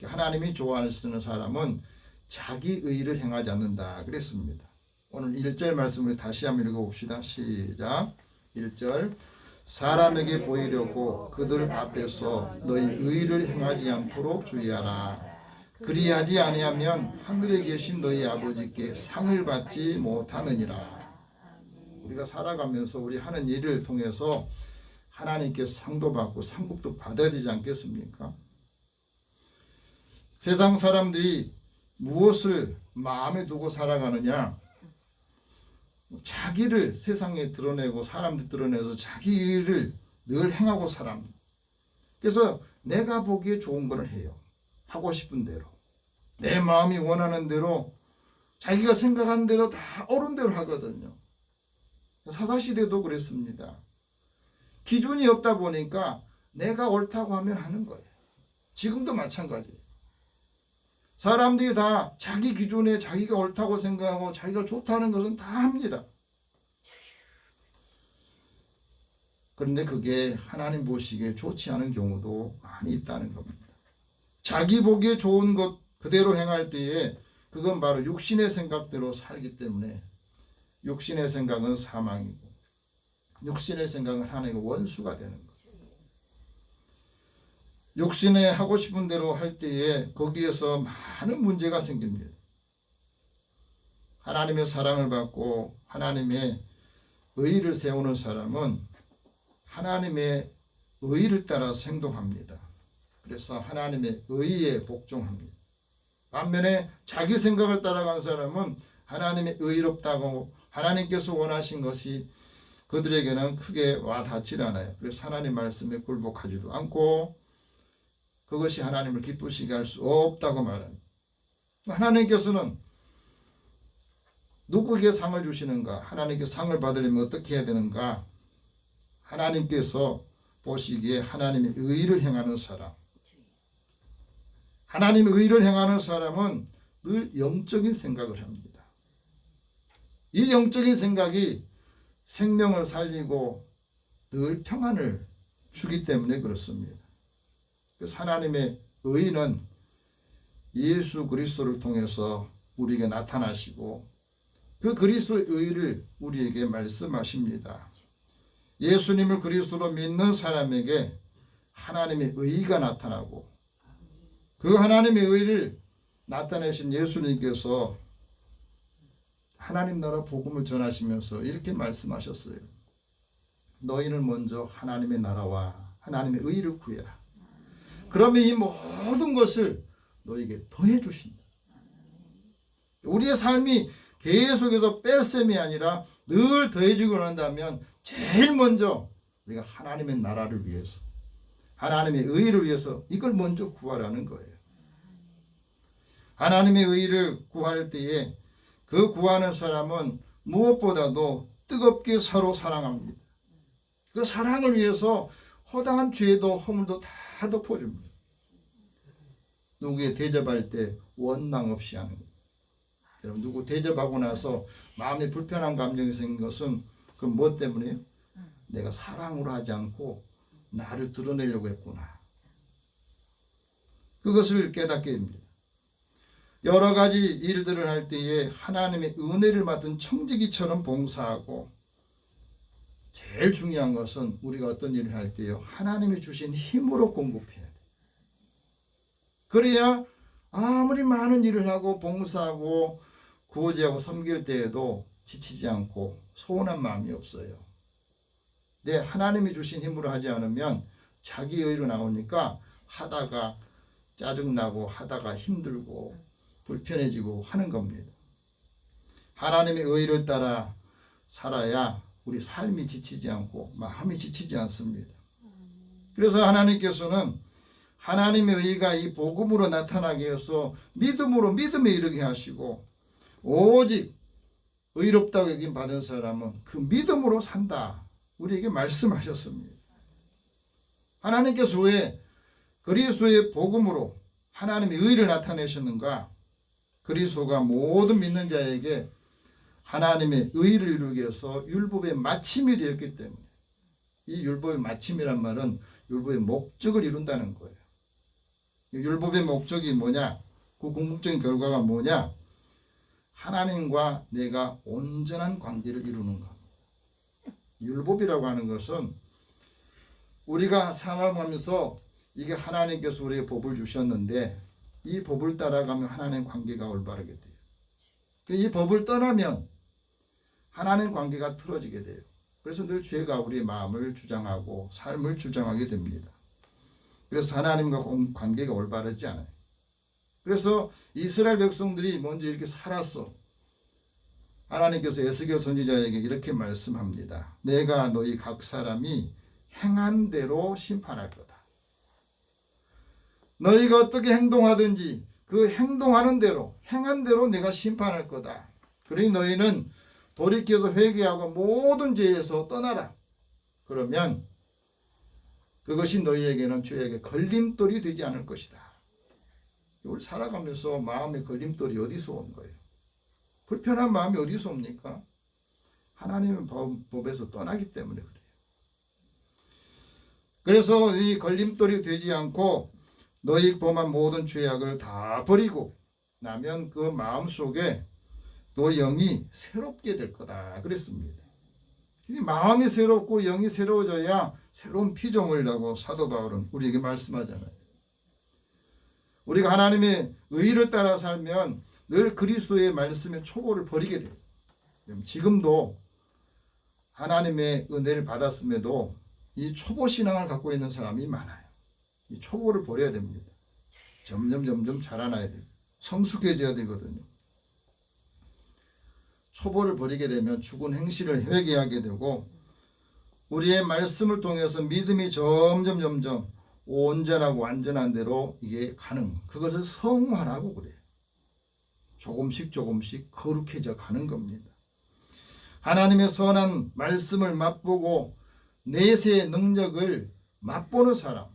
하나님이 좋아하시는 사람은 자기 의를 행하지 않는다 그랬습니다. 오늘 1절 말씀을 다시 한번 읽어봅시다. 시작. 1절. 사람에게 보이려고 그들 앞에서 너희 의를 행하지 않도록 주의하라. 그리하지 아니하면 하늘에 계신 너희 아버지께 상을 받지 못하느니라. 우리가 살아가면서 우리 하는 일을 통해서 하나님께 상도 받고 상급도 받아야 되지 않겠습니까? 세상 사람들이 무엇을 마음에 두고 살아가느냐? 자기를 세상에 드러내고 사람들 드러내서 자기 일을 늘 행하고 살아갑니다. 그래서 내가 보기에 좋은 걸 해요. 하고 싶은 대로. 내 마음이 원하는 대로 자기가 생각한 대로 다 옳은 대로 하거든요. 사사시대도 그랬습니다. 기준이 없다 보니까 내가 옳다고 하면 하는 거예요. 지금도 마찬가지예요. 사람들이 다 자기 기준에 자기가 옳다고 생각하고 자기가 좋다는 것은 다 합니다. 그런데 그게 하나님 보시기에 좋지 않은 경우도 많이 있다는 겁니다. 자기 보기에 좋은 것 그대로 행할 때에 그건 바로 육신의 생각대로 살기 때문에 육신의 생각은 사망이고 육신의 생각은 하나님의 원수가 되는 거죠. 육신에 하고 싶은 대로 할 때에 거기에서 많은 문제가 생깁니다. 하나님의 사랑을 받고 하나님의 의의를 세우는 사람은 하나님의 의의를 따라 행동합니다. 그래서 하나님의 의의에 복종합니다. 반면에 자기 생각을 따라간 사람은 하나님의 의롭다고 하나님께서 원하신 것이 그들에게는 크게 와닿지 않아요. 그래서 하나님 말씀에 굴복하지도 않고 그것이 하나님을 기쁘시게 할 수 없다고 말합니다. 하나님께서는 누구에게 상을 주시는가? 하나님께 상을 받으려면 어떻게 해야 되는가? 하나님께서 보시기에 하나님의 의를 행하는 사람, 하나님의 의를 행하는 사람은 늘 영적인 생각을 합니다. 이 영적인 생각이 생명을 살리고 늘 평안을 주기 때문에 그렇습니다. 그래서 하나님의 의는 예수 그리스도를 통해서 우리에게 나타나시고 그 그리스도의 의를 우리에게 말씀하십니다. 예수님을 그리스도로 믿는 사람에게 하나님의 의가 나타나고 그 하나님의 의를 나타내신 예수님께서 하나님 나라 복음을 전하시면서 이렇게 말씀하셨어요. 너희는 먼저 하나님의 나라와 하나님의 의를 구해라. 그러면 이 모든 것을 너에게 더해 주신다. 우리의 삶이 계속해서 뺄셈이 아니라 늘 더해지고 한다면 제일 먼저 우리가 하나님의 나라를 위해서 하나님의 의를 위해서 이걸 먼저 구하라는 거예요. 하나님의 의를 구할 때에 그 구하는 사람은 무엇보다도 뜨겁게 서로 사랑합니다. 그 사랑을 위해서 허다한 죄도 허물도 다 덮어줍니다. 누구에 대접할 때 원망 없이 하는 거예요. 여러분 누구 대접하고 나서 마음에 불편한 감정이 생긴 것은 그 뭐 때문에요? 내가 사랑으로 하지 않고 나를 드러내려고 했구나. 그것을 깨닫게 됩니다. 여러 가지 일들을 할 때에 하나님의 은혜를 받은 청지기처럼 봉사하고 제일 중요한 것은 우리가 어떤 일을 할 때요 하나님이 주신 힘으로 공급해야 돼. 그래야 아무리 많은 일을 하고 봉사하고 구호제하고 섬길 때에도 지치지 않고 소원한 마음이 없어요. 내 하나님이 주신 힘으로 하지 않으면 자기 의로 나오니까 하다가 짜증나고 하다가 힘들고 불편해지고 하는 겁니다. 하나님의 의를 따라 살아야 우리 삶이 지치지 않고 마음이 지치지 않습니다. 그래서 하나님께서는 하나님의 의가 이 복음으로 나타나게 해서 믿음에 이르게 하시고 오직 의롭다고 여김 받은 사람은 그 믿음으로 산다. 우리에게 말씀하셨습니다. 하나님께서 왜 그리스도의 복음으로 하나님의 의를 나타내셨는가? 그리스도가 모든 믿는 자에게 하나님의 의를 이루기 위해서 율법의 마침이 되었기 때문에 이 율법의 마침이란 말은 율법의 목적을 이룬다는 거예요. 율법의 목적이 뭐냐? 그 궁극적인 결과가 뭐냐? 하나님과 내가 온전한 관계를 이루는 것. 율법이라고 하는 것은 우리가 살아가면서 이게 하나님께서 우리에게 법을 주셨는데 이 법을 따라가면 하나님 관계가 올바르게 돼요. 이 법을 떠나면 하나님 관계가 틀어지게 돼요. 그래서 늘 죄가 우리의 마음을 주장하고 삶을 주장하게 됩니다. 그래서 하나님과 관계가 올바르지 않아요. 그래서 이스라엘 백성들이 먼저 이렇게 살았어. 하나님께서 에스겔 선지자에게 이렇게 말씀합니다. 내가 너희 각 사람이 행한 대로 심판할 거다. 너희가 어떻게 행동하든지 그 행동하는 대로 행한 대로 내가 심판할 거다. 그러니 너희는 돌이켜서 회개하고 모든 죄에서 떠나라. 그러면 그것이 너희에게는 죄에게 걸림돌이 되지 않을 것이다. 우리 살아가면서 마음의 걸림돌이 어디서 온 거예요? 불편한 마음이 어디서 옵니까? 하나님의 법에서 떠나기 때문에 그래요. 그래서 이 걸림돌이 되지 않고 너희 범한 모든 죄악을 다 버리고 나면 그 마음속에 너 영이 새롭게 될 거다 그랬습니다. 마음이 새롭고 영이 새로워져야 새로운 피조물이라고 사도 바울은 우리에게 말씀하잖아요. 우리가 하나님의 의를 따라 살면 늘 그리스도의 말씀의 초보를 버리게 돼요. 지금도 하나님의 은혜를 받았음에도 이 초보 신앙을 갖고 있는 사람이 많아요. 이 초보를 버려야 됩니다. 점점 자라나야 돼요. 성숙해져야 되거든요. 초보를 버리게 되면 죽은 행실을 회개하게 되고 우리의 말씀을 통해서 믿음이 점점 온전하고 완전한 대로 이게 가는 그것을 성화라고 그래요. 조금씩 거룩해져 가는 겁니다. 하나님의 선한 말씀을 맛보고 내세의 능력을 맛보는 사람,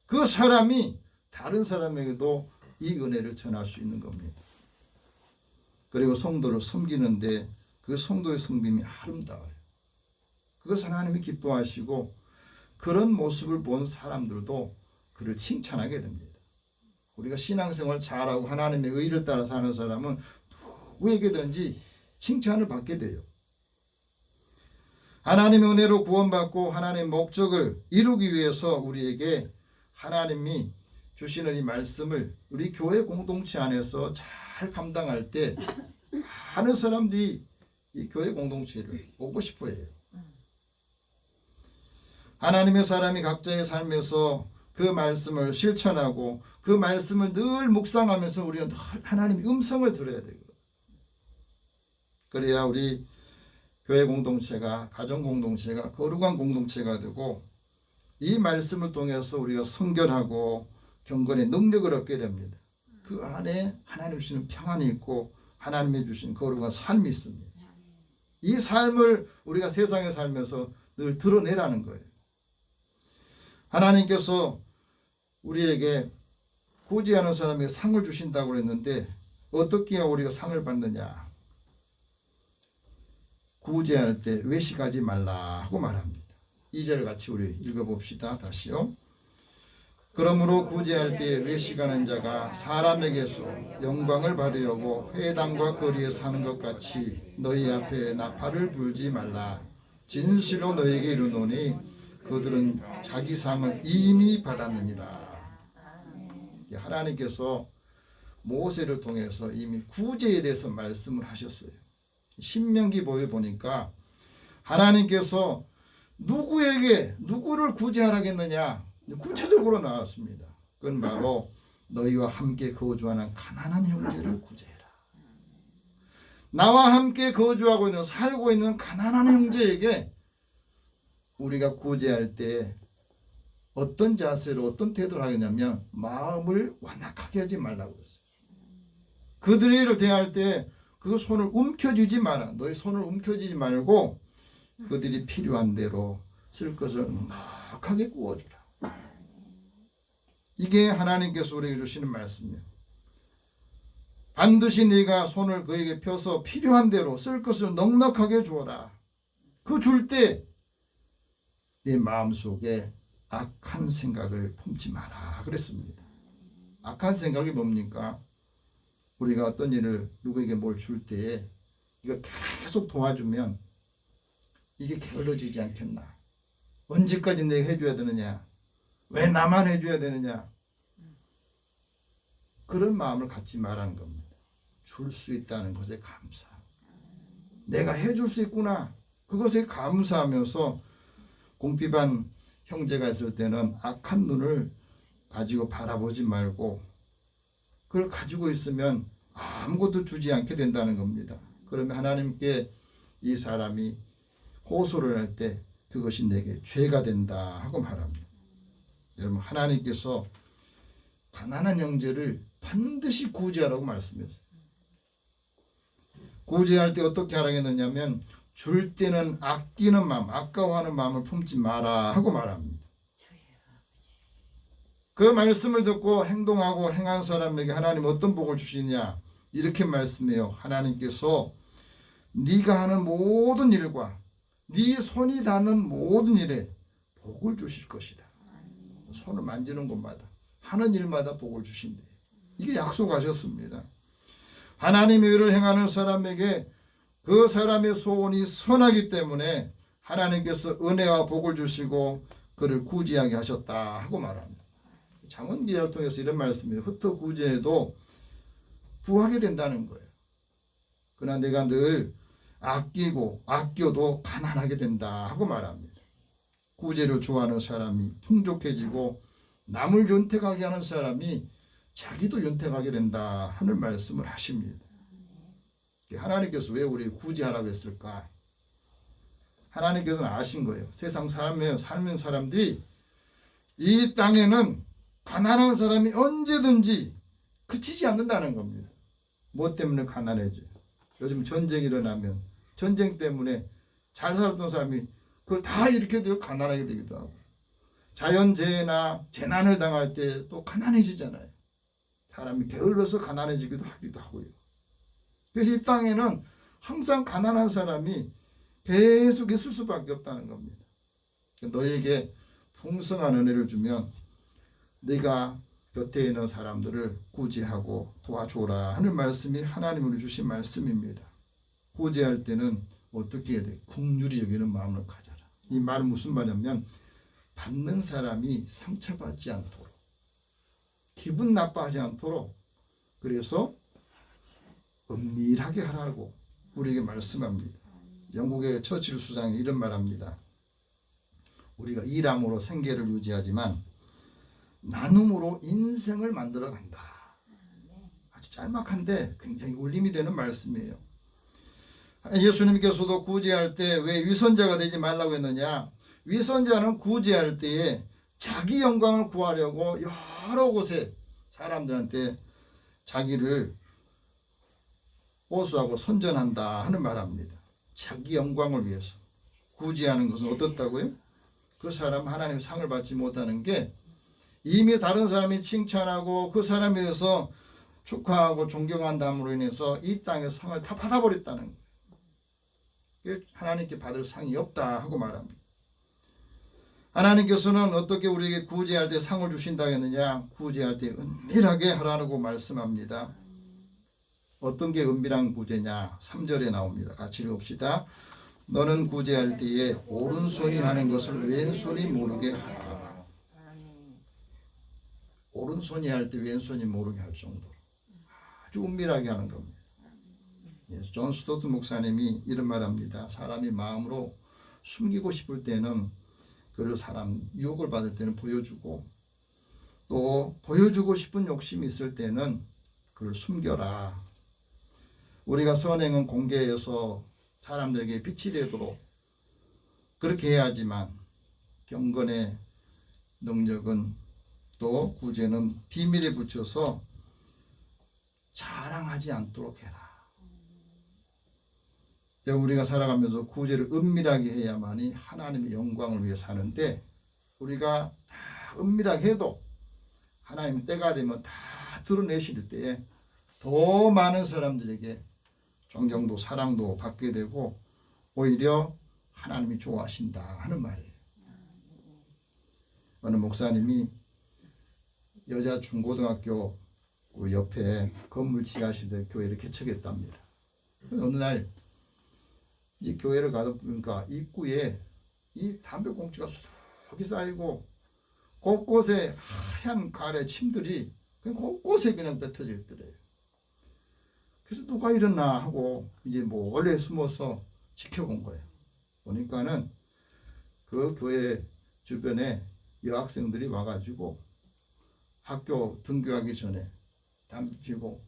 그 사람이 다른 사람에게도 이 은혜를 전할 수 있는 겁니다. 그리고 성도를 섬기는데 그 성도의 섬김이 아름다워요. 그것은 하나님이 기뻐하시고 그런 모습을 본 사람들도 그를 칭찬하게 됩니다. 우리가 신앙생활 잘하고 하나님의 의를 따라 사는 사람은 누구에게든지 칭찬을 받게 돼요. 하나님의 은혜로 구원받고 하나님의 목적을 이루기 위해서 우리에게 하나님이 주시는 이 말씀을 우리 교회 공동체 안에서 잘 감당할 때 많은 사람들이 이 교회 공동체를 오고 싶어 해요. 하나님의 사람이 각자의 삶에서 그 말씀을 실천하고 그 말씀을 늘 묵상하면서 우리는 늘 하나님의 음성을 들어야 되거든요. 그래야 우리 교회 공동체가 가정 공동체가 거룩한 공동체가 되고 이 말씀을 통해서 우리가 성결하고 경건의 능력을 얻게 됩니다. 그 안에 하나님 주시는 평안이 있고 하나님이 주신 거룩한 삶이 있습니다. 이 삶을 우리가 세상에 살면서 늘 드러내라는 거예요. 하나님께서 우리에게 구제하는 사람에게 상을 주신다고 했는데 어떻게 우리가 상을 받느냐? 구제할 때 외식하지 말라 하고 말합니다. 2절 같이 우리 읽어봅시다. 다시요. 그러므로 구제할 때 외식하는 자가 사람에게서 영광을 받으려고 회당과 거리에 사는 것 같이 너희 앞에 나팔을 불지 말라. 진실로 너희에게 이르노니 그들은 자기 상을 이미 받았느니라. 하나님께서 모세를 통해서 이미 구제에 대해서 말씀을 하셨어요. 신명기 보에 보니까 하나님께서 누구를 구제하라겠느냐 구체적으로 나왔습니다. 그건 바로 너희와 함께 거주하는 가난한 형제를 구제해라. 나와 함께 거주하고 있는 살고 있는 가난한 형제에게 우리가 구제할 때 어떤 자세로 어떤 태도를 하겠냐면 마음을 완악하게 하지 말라고 했어요. 그들을 대할 때 그 손을 움켜쥐지 마라. 너의 손을 움켜쥐지 말고 그들이 필요한 대로 쓸 것을 넉넉하게 구워주라. 이게 하나님께서 우리에게 주시는 말씀이에요. 반드시 네가 손을 그에게 펴서 필요한 대로 쓸 것을 넉넉하게 주어라. 그 줄 때 네 마음속에 악한 생각을 품지 마라 그랬습니다. 악한 생각이 뭡니까? 우리가 어떤 일을 누구에게 뭘 줄 때에 이거 계속 도와주면 이게 게을러지지 않겠나? 언제까지 내가 해줘야 되느냐? 왜 나만 해줘야 되느냐? 그런 마음을 갖지 말라는 겁니다. 줄 수 있다는 것에 감사. 내가 해줄 수 있구나. 그것에 감사하면서 공핍한 형제가 있을 때는 악한 눈을 가지고 바라보지 말고 그걸 가지고 있으면 아무것도 주지 않게 된다는 겁니다. 그러면 하나님께 이 사람이 호소를 할 때 그것이 내게 죄가 된다 하고 말합니다. 여러분 하나님께서 가난한 형제를 반드시 구제하라고 말씀했어요. 구제할 때 어떻게 하라겠느냐면 줄 때는 아끼는 마음, 아까워하는 마음을 품지 마라 하고 말합니다. 그 말씀을 듣고 행동하고 행한 사람에게 하나님 어떤 복을 주시냐 이렇게 말씀해요. 하나님께서 네가 하는 모든 일과 네 손이 닿는 모든 일에 복을 주실 것이다. 손을 만지는 곳마다 하는 일마다 복을 주신대. 이게 약속하셨습니다. 하나님의 의를 행하는 사람에게 그 사람의 소원이 선하기 때문에 하나님께서 은혜와 복을 주시고 그를 구제하게 하셨다 하고 말합니다. 잠언기를 통해서 이런 말씀이에요. 흩어 구제해도 부하게 된다는 거예요. 그러나 내가 늘 아끼고 아껴도 가난하게 된다 하고 말합니다. 구제를 좋아하는 사람이 풍족해지고 남을 윤택하게 하는 사람이 자기도 윤택하게 된다 하는 말씀을 하십니다. 하나님께서 왜 우리 구제하라고 했을까? 하나님께서는 아신 거예요. 세상 삶는 사람들이 이 땅에는 가난한 사람이 언제든지 그치지 않는다는 겁니다. 뭐 때문에 가난해져요? 요즘 전쟁이 일어나면 전쟁 때문에 잘 살았던 사람이 그걸 다 이렇게 되고 가난하게 되기도 하고 자연재해나 재난을 당할 때 또 가난해지잖아요. 사람이 게을러서 가난해지기도 하기도 하고요. 그래서 이 땅에는 항상 가난한 사람이 계속 있을 수밖에 없다는 겁니다. 너에게 풍성한 은혜를 주면 네가 곁에 있는 사람들을 구제하고 도와줘라 하는 말씀이 하나님으로 주신 말씀입니다. 구제할 때는 어떻게 해야 돼? 긍휼히 여기는 마음을 가져라. 이 말은 무슨 말이냐면 받는 사람이 상처받지 않도록 기분 나빠하지 않도록 그래서 은밀하게 하라고 우리에게 말씀합니다. 영국의 처칠 수장이 이런 말합니다. 우리가 일함으로 생계를 유지하지만 나눔으로 인생을 만들어 간다. 아주 짤막한데 굉장히 울림이 되는 말씀이에요. 예수님께서도 구제할 때 왜 위선자가 되지 말라고 했느냐? 위선자는 구제할 때에 자기 영광을 구하려고 여러 곳에 사람들한테 자기를 호소하고 선전한다 하는 말합니다. 자기 영광을 위해서 구제하는 것은 어떻다고요? 그 사람 하나님 상을 받지 못하는 게 이미 다른 사람이 칭찬하고 그 사람에 대해서 축하하고 존경한다므로 인해서 이 땅의 상을 다 받아버렸다는 거예요. 하나님께 받을 상이 없다 하고 말합니다. 하나님께서는 어떻게 우리에게 구제할 때 상을 주신다 했느냐? 구제할 때 은밀하게 하라고 말씀합니다. 어떤 게 은밀한 구제냐? 3절에 나옵니다. 같이 읽읍시다. 너는 구제할 때에 오른손이 하는 것을 왼손이 모르게 하라. 오른손이 할 때 왼손이 모르게 할 정도로 아주 은밀하게 하는 겁니다. 존 스토트 목사님이 이런 말합니다. 사람이 마음으로 숨기고 싶을 때는 그 사람 유혹을 받을 때는 보여주고 또 보여주고 싶은 욕심이 있을 때는 그걸 숨겨라. 우리가 선행은 공개해서 사람들에게 빛이 되도록 그렇게 해야지만 경건의 능력은 또 구제는 비밀에 붙여서 자랑하지 않도록 해라. 우리가 살아가면서 구제를 은밀하게 해야만이 하나님의 영광을 위해 사는데 우리가 다 은밀하게 해도 하나님 때가 되면 다 드러내실 때에 더 많은 사람들에게 존경도 사랑도 받게 되고 오히려 하나님이 좋아하신다 하는 말이에요. 어느 목사님이 여자 중고등학교 그 옆에 건물 지하시대 교회를 개척했답니다. 어느 날 이 교회를 가다 보니까 입구에 이 담배꽁초가 수북이 쌓이고 곳곳에 하얀 가래 침들이 그냥 곳곳에 그냥 뱉어져 있더래요. 그래서 누가 이러나 하고 이제 뭐 원래 숨어서 지켜본 거예요. 보니까는 그 교회 주변에 여학생들이 와가지고 학교 등교하기 전에 담배 피고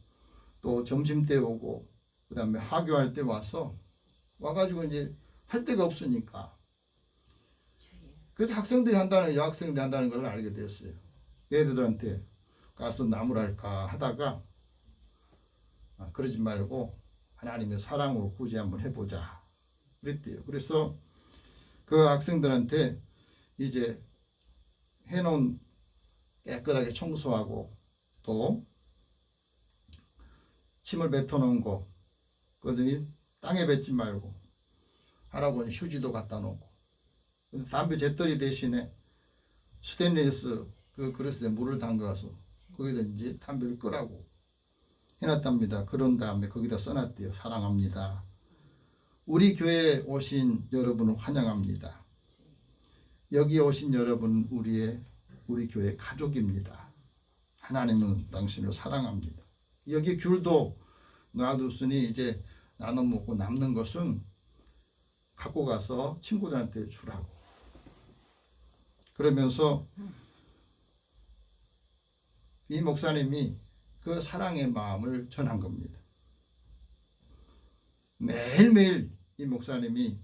또 점심 때 오고 그 다음에 하교할 때 와가지고 이제 할 데가 없으니까 그래서 학생들이 한다는 여학생들이 한다는 걸 알게 됐어요. 얘들한테 가서 나무랄까 하다가 그러지 말고 하나님의 사랑으로 구제 한번 해보자 그랬대요. 그래서 그 학생들한테 이제 해놓은 깨끗하게 청소하고 또 침을 뱉어놓은 거 그것이 땅에 뱉지 말고 하라고 휴지도 갖다 놓고 담배 재떨이 대신에 스테인리스 그 그릇에 물을 담가서 거기다 이제 담배를 끄라고 해놨답니다. 그런 다음에 거기다 써놨대요. 사랑합니다. 우리 교회에 오신 여러분을 환영합니다. 여기 오신 여러분 우리 교회 가족입니다. 하나님은 당신을 사랑합니다. 여기 귤도 놔뒀으니 이제 나눠 먹고 남는 것은 갖고 가서 친구들한테 주라고. 그러면서 이 목사님이 그 사랑의 마음을 전한 겁니다. 매일매일 이 목사님이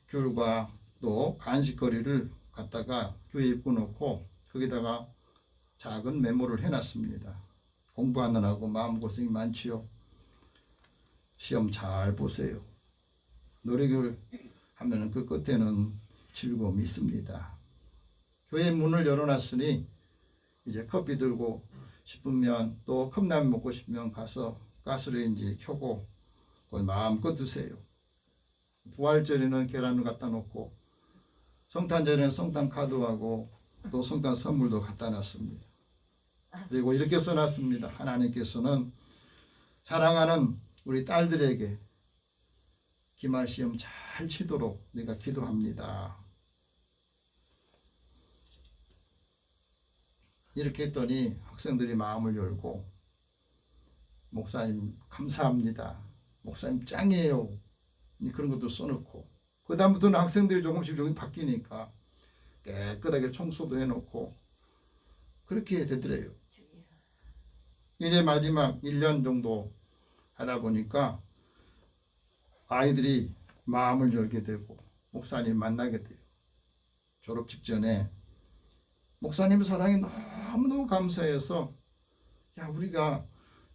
귤과 또 간식거리를 갖다가 교회에 입고 놓고 거기다가 작은 메모를 해놨습니다. 공부하느라고 마음고생이 많지요. 시험 잘 보세요. 노력을 하면 그 끝에는 즐거움이 있습니다. 교회 문을 열어놨으니 이제 커피 들고 싶으면 또 컵라면 먹고 싶으면 가서 가스를 이제 켜고 마음껏 드세요. 부활절에는 계란을 갖다 놓고 성탄절에는 성탄 카드하고 또 성탄 선물도 갖다 놨습니다. 그리고 이렇게 써놨습니다. 하나님께서는 사랑하는 우리 딸들에게 기말 시험 잘 치도록 내가 기도합니다. 이렇게 했더니 학생들이 마음을 열고 목사님 감사합니다. 목사님 짱이에요. 그런 것도 써놓고 그 다음부터는 학생들이 조금씩 바뀌니까 깨끗하게 청소도 해놓고 그렇게 되더래요. 이제 마지막 1년 정도 하다 보니까 아이들이 마음을 열게 되고 목사님 만나게 돼요. 졸업 직전에 목사님 사랑이 너무너무 감사해서 야 우리가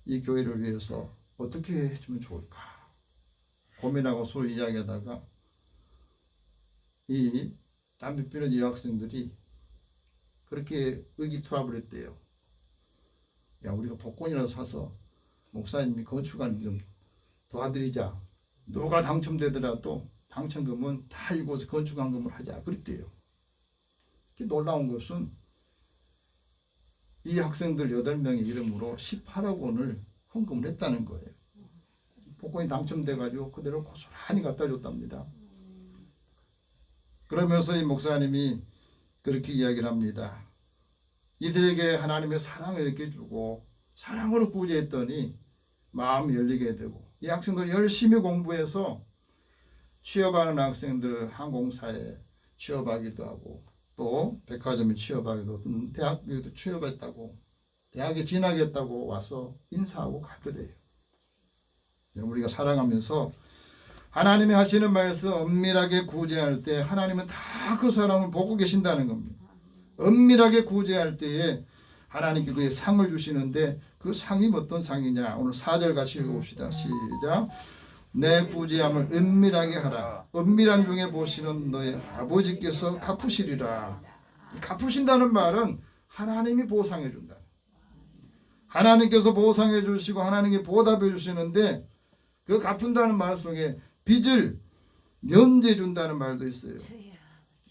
이 교회를 위해서 어떻게 해주면 좋을까 고민하고 서로 이야기하다가 이 담배 피는 여학생들이 그렇게 의기투합을 했대요. 야 우리가 복권이라도 사서 목사님이 건축안 좀 도와드리자. 누가 당첨되더라도 당첨금은 다 이곳에 건축안금을 하자 그랬대요. 놀라운 것은 이 학생들 8명의 이름으로 18억 원을 헌금을 했다는 거예요. 복권이 당첨돼가지고 그대로 고스란히 갖다 줬답니다. 그러면서 이 목사님이 그렇게 이야기를 합니다. 이들에게 하나님의 사랑을 이렇게 주고 사랑으로 구제했더니 마음이 열리게 되고 이 학생들 열심히 공부해서 취업하는 학생들 항공사에 취업하기도 하고 또 백화점에 취업하기도 하고 대학교에도 취업했다고 대학에 진학했다고 와서 인사하고 가더래요. 우리가 살아가면서 하나님이 하시는 말씀 엄밀하게 구제할 때 하나님은 다 그 사람을 보고 계신다는 겁니다. 엄밀하게 구제할 때에 하나님께 그의 상을 주시는데 그 상이 어떤 상이냐? 오늘 4절 같이 읽어봅시다. 시작. 내 구제함을 은밀하게 하라. 은밀한 중에 보시는 너의 아버지께서 갚으시리라. 갚으신다는 말은 하나님이 보상해 준다. 하나님께서 보상해 주시고 하나님께 보답해 주시는데 그 갚는다는 말 속에 빚을 면제해 준다는 말도 있어요.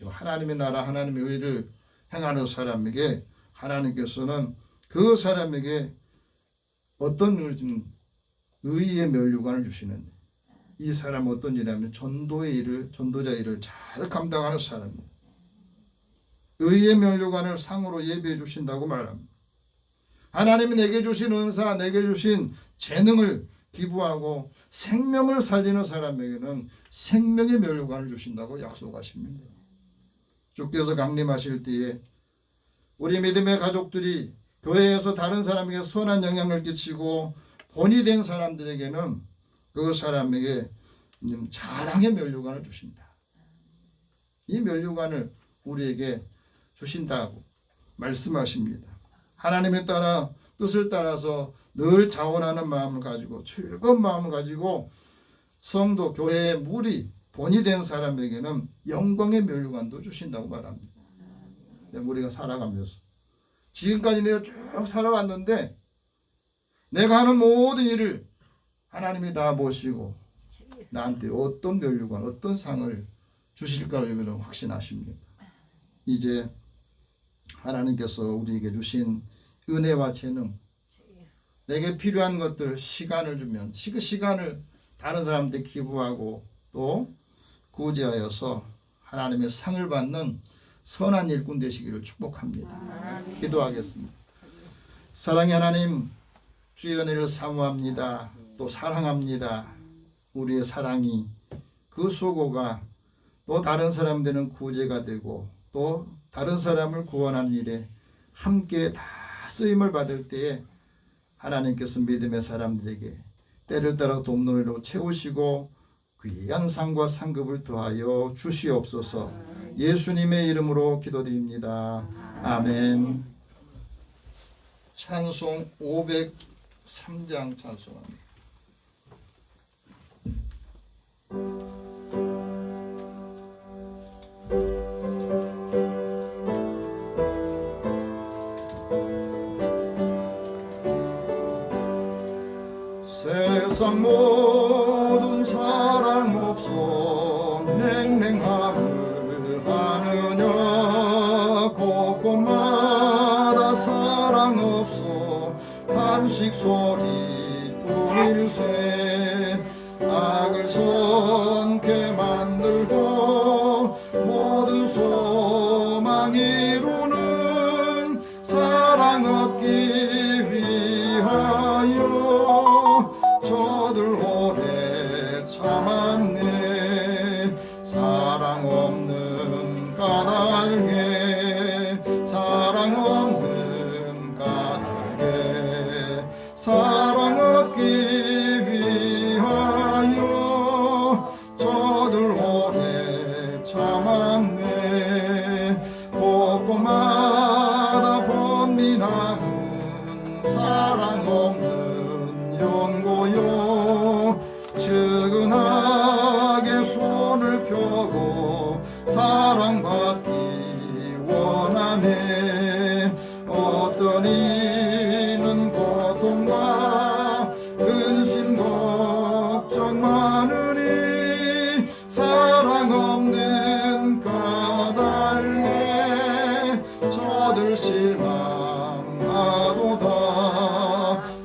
하나님의 나라 하나님의 의를 행하는 사람에게 하나님께서는 그 사람에게 어떤 의의 면류관을 주시는데 이 사람은 어떤 일이냐면 전도자 일을 잘 감당하는 사람입니다. 의의 면류관을 상으로 예비해 주신다고 말합니다. 하나님이 내게 주신 은사, 내게 주신 재능을 기부하고 생명을 살리는 사람에게는 생명의 면류관을 주신다고 약속하십니다. 주께서 강림하실 때에 우리 믿음의 가족들이 교회에서 다른 사람에게 선한 영향을 끼치고 본이 된 사람들에게는 그 사람에게 자랑의 면류관을 주신다. 이 면류관을 우리에게 주신다고 말씀하십니다. 하나님의 따라 뜻을 따라서 늘 자원하는 마음을 가지고 즐거운 마음을 가지고 성도 교회의 무리 본이 된 사람에게는 영광의 면류관도 주신다고 말합니다. 우리가 살아가면서 지금까지 내가 쭉 살아왔는데 내가 하는 모든 일을 하나님이 다 보시고 나한테 어떤 면류관, 어떤 상을 주실까를 여러분 확신하십니다. 이제 하나님께서 우리에게 주신 은혜와 재능, 내게 필요한 것들 시간을 주면 그 시간을 다른 사람한테 기부하고 또 구제하여서 하나님의 상을 받는 선한 일꾼 되시기를 축복합니다. 기도하겠습니다. 사랑의 하나님, 주의 은혜를 사모합니다. 또 사랑합니다. 우리의 사랑이 그 수고가 또 다른 사람들은 구제가 되고 또 다른 사람을 구원하는 일에 함께 다 쓰임을 받을 때에 하나님께서 믿음의 사람들에게 때를 따라 돕노래로 채우시고 귀한 상과 상급을 더하여 주시옵소서. 예수님의 이름으로 기도드립니다. 아멘. 찬송 503장 찬송합니다. 세상 모든 사랑 없어 냉랭함을 하느냐 곳곳마다 사랑 없어 탄식 소리 뿐일세 악을 선케 만들고 모든 소망 이루는 사랑 얻기 위하여 저들 오래 참았네. 사랑 없는 까닭에 사랑 없는 까닭에 사랑 얻기 위하여 저들 오래 참았네. 곳곳마다 번민하는 사랑 없는 연고요. 측은하게 손을 펴고 사랑받기 원하네. 어떤 이는 고통과 근심 걱정 많으니 사랑 없는 까닭에 저들 실망하도다.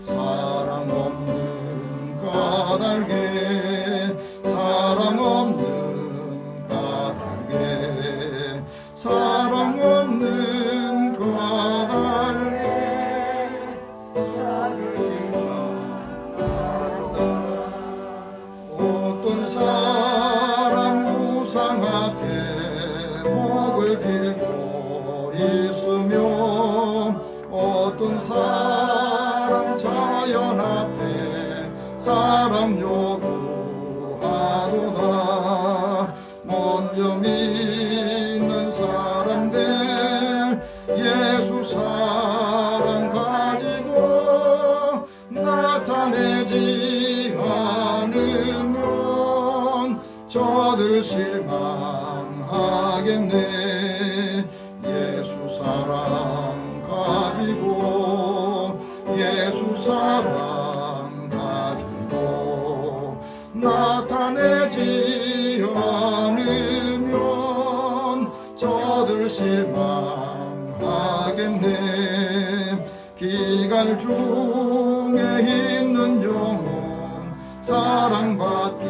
사랑 없는 까닭에 사랑 없는 까닭에 사랑 없는 까닭에 어떤 사람 우상 앞에 목을 빌고 있으며 어떤 사람 자연 앞에 사랑 요구하도다. 먼저 믿는 사람들 예수 사랑 가지고 나타내지 않으면 저들 실망하겠네. 예수 사랑 가지고 예수 사랑 가지고 나타내지 않으면 저들 실망하겠네. 기갈 중에 있는 영혼 사랑받기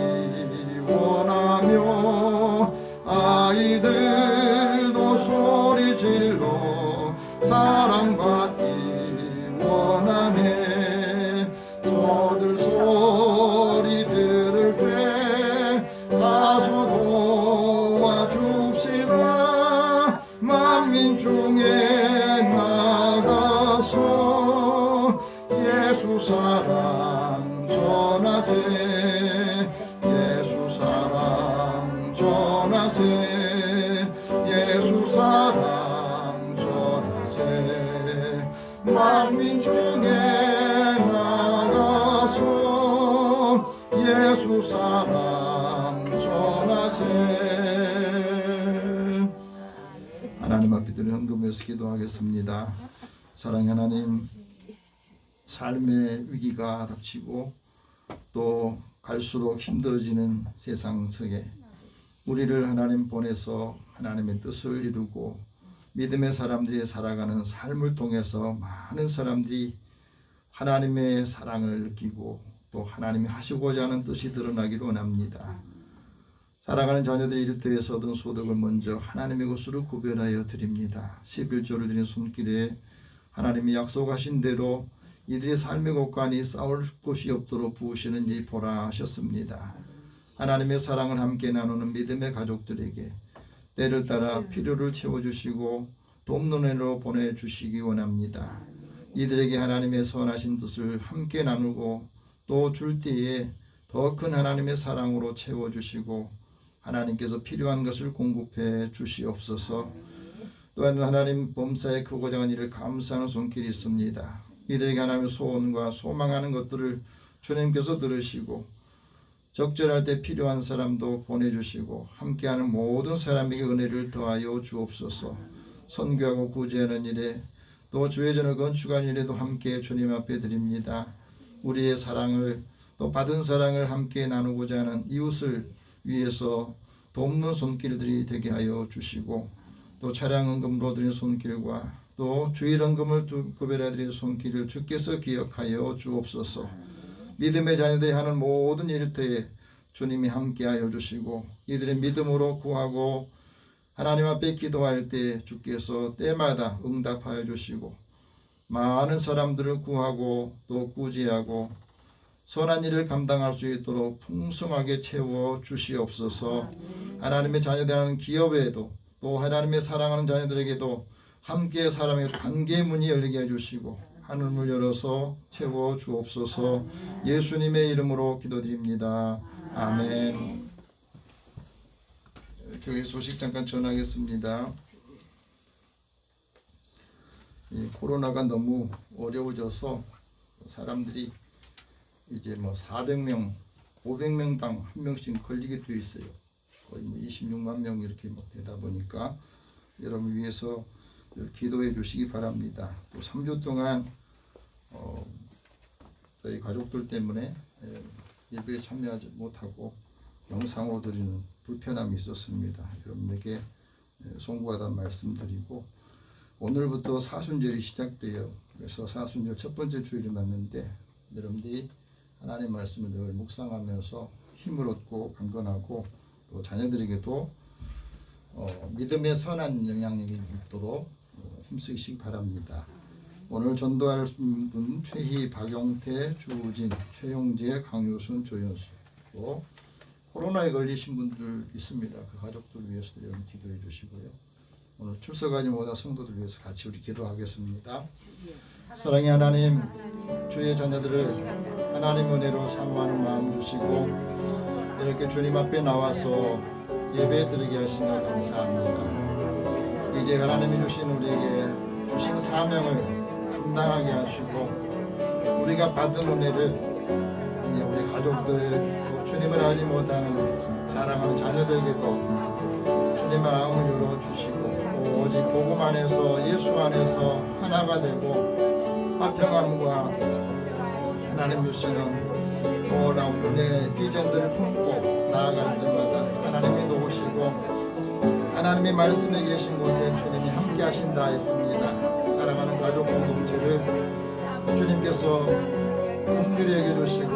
원하며 아이들도 소리 질러 사랑받기 원하네. 저들 소리 들을 때 가서 도와줍시다. 만민 중에 나가서 예수 사랑 전하세. 예수 사랑 전하세. 예수 사랑 전하세. 만민 중에 나가서 예수 사랑 전하세. 하나님 앞에 드리는 헌금에서 기도하겠습니다. 사랑의 하나님, 삶의 위기가 닥치고 또 갈수록 힘들어지는 세상 속에 우리를 하나님 보내서 하나님의 뜻을 이루고 믿음의 사람들이 살아가는 삶을 통해서 많은 사람들이 하나님의 사랑을 느끼고 또 하나님이 하시고자 하는 뜻이 드러나기를 원합니다. 사랑하는 자녀들이 이를 통해서 얻은 소득을 먼저 하나님의 것으로 구별하여 드립니다. 11조를 드린 손길에 하나님이 약속하신 대로 이들의 삶의 곳간이 싸울 곳이 없도록 부으시는지 보라 하셨습니다. 하나님의 사랑을 함께 나누는 믿음의 가족들에게 때를 따라 필요를 채워주시고 돕는 애로 보내주시기 원합니다. 이들에게 하나님의 선하신 뜻을 함께 나누고 또 줄 때에 더 큰 하나님의 사랑으로 채워주시고 하나님께서 필요한 것을 공급해 주시옵소서. 또한 하나님 범사에 크고자 한 일을 감사하는 손길이 있습니다. 이들에게 하나님의 소원과 소망하는 것들을 주님께서 들으시고 적절할 때 필요한 사람도 보내주시고 함께하는 모든 사람에게 은혜를 더하여 주옵소서. 선교하고 구제하는 일에 또 주의전을 건축하는 일에도 함께 주님 앞에 드립니다. 우리의 사랑을 또 받은 사랑을 함께 나누고자 하는 이웃을 위해서 돕는 손길들이 되게 하여 주시고 또 차량헌금으로 드린 손길과 또 주일헌금을 구별해 드린 손길을 주께서 기억하여 주옵소서. 믿음의 자녀들이 하는 모든 일터에 주님이 함께하여 주시고 이들의 믿음으로 구하고 하나님 앞에 기도할 때 주께서 때마다 응답하여 주시고 많은 사람들을 구하고 또 구제하고 선한 일을 감당할 수 있도록 풍성하게 채워 주시옵소서. 하나님의 자녀들하는 기업에도 또 하나님의 사랑하는 자녀들에게도 함께 사람의 관계의 문이 열리게 해주시고 하늘문을 열어서 채워 주옵소서. 예수님의 이름으로 기도드립니다. 아멘. 교회 소식 잠깐 전하겠습니다. 이 코로나가 너무 어려워져서 사람들이 이제 400명, 500명당 한 명씩 걸리게 되어 있어요. 거의 26만 명 이렇게 되다 보니까 여러분 위해서 기도해 주시기 바랍니다. 또 3주 동안 저희 가족들 때문에 예배에 참여하지 못하고 영상으로 드리는 불편함이 있었습니다. 여러분에게 송구하다는 말씀드리고 오늘부터 사순절이 시작돼요. 그래서 사순절 첫 번째 주일이 맞는데 여러분들이 하나님의 말씀을 늘 묵상하면서 힘을 얻고 강건하고 또 자녀들에게도 믿음의 선한 영향력이 있도록 힘쓰시기 바랍니다. 오늘 전도할 분 최희, 박용태, 주우진, 최용재, 강유순, 조현수 또 코로나에 걸리신 분들 있습니다. 그 가족들 위해서 여러분 기도해 주시고요. 오늘 출석하지 못한 성도들 위해서 같이 우리 기도하겠습니다. 사랑의 하나님, 주의 자녀들을 하나님 은혜로 사모하는 마음 주시고 이렇게 주님 앞에 나와서 예배 드리게 하신 것 감사합니다. 이제 하나님이 주신 우리에게 주신 사명을 감당하게 하시고 우리가 받은 은혜를 이제 우리 가족들 또 주님을 알지 못하는 사랑하는 자녀들에게도 주님의 마음을 열어주시고 오직 복음 안에서 예수 안에서 하나가 되고 화평함과 하나님 주시는 놀라운 은혜의 비전들을 품고 나아가는 데마다 하나님이 도우시고 하나님의 말씀에 계신 곳에 주님이 함께 하신다 했습니다. 사랑하는 가족 공동체를 주님께서 긍휼히 여겨주시고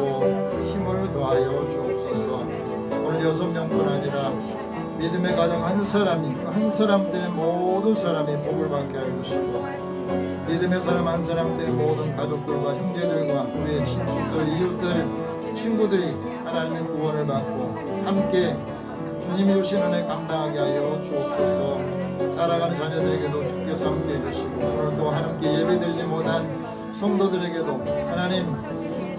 힘을 더하여 주옵소서. 오늘 6명뿐 아니라 믿음의 가정 한 사람이 한 사람 때문에 모든 사람이 복을 받게 하여 주시고 믿음의 사람 한 사람 때문에 모든 가족들과 형제들과 우리의 친구들 이웃들 친구들이 하나님의 구원을 받고 함께 주님이 주신 은혜 감당하게 하여 주옵소서. 살아가는 자녀들에게도 주께서 함께 해주시고 오늘도 하나님께 예배드리지 못한 성도들에게도 하나님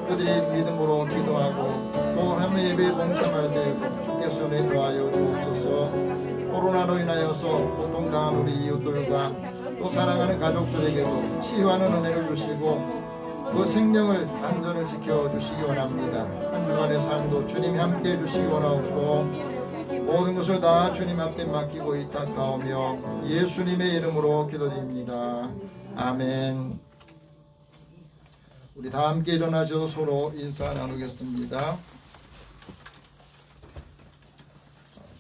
그들이 믿음으로 기도하고 또 하나님의 예배에 동참할 때에도 주께서 은혜 더하여 주옵소서. 코로나로 인하여서 고통당한 우리 이웃들과 또 살아가는 가족들에게도 치유하는 은혜를 주시고 그 생명을 안전을 지켜주시기 원합니다. 한 주간의 삶도 주님이 함께 해주시기 원하옵고 모든 것을 다 주님 앞에 맡기고 의탁하오며 예수님의 이름으로 기도드립니다. 아멘. 우리 다 함께 일어나셔서 서로 인사 나누겠습니다.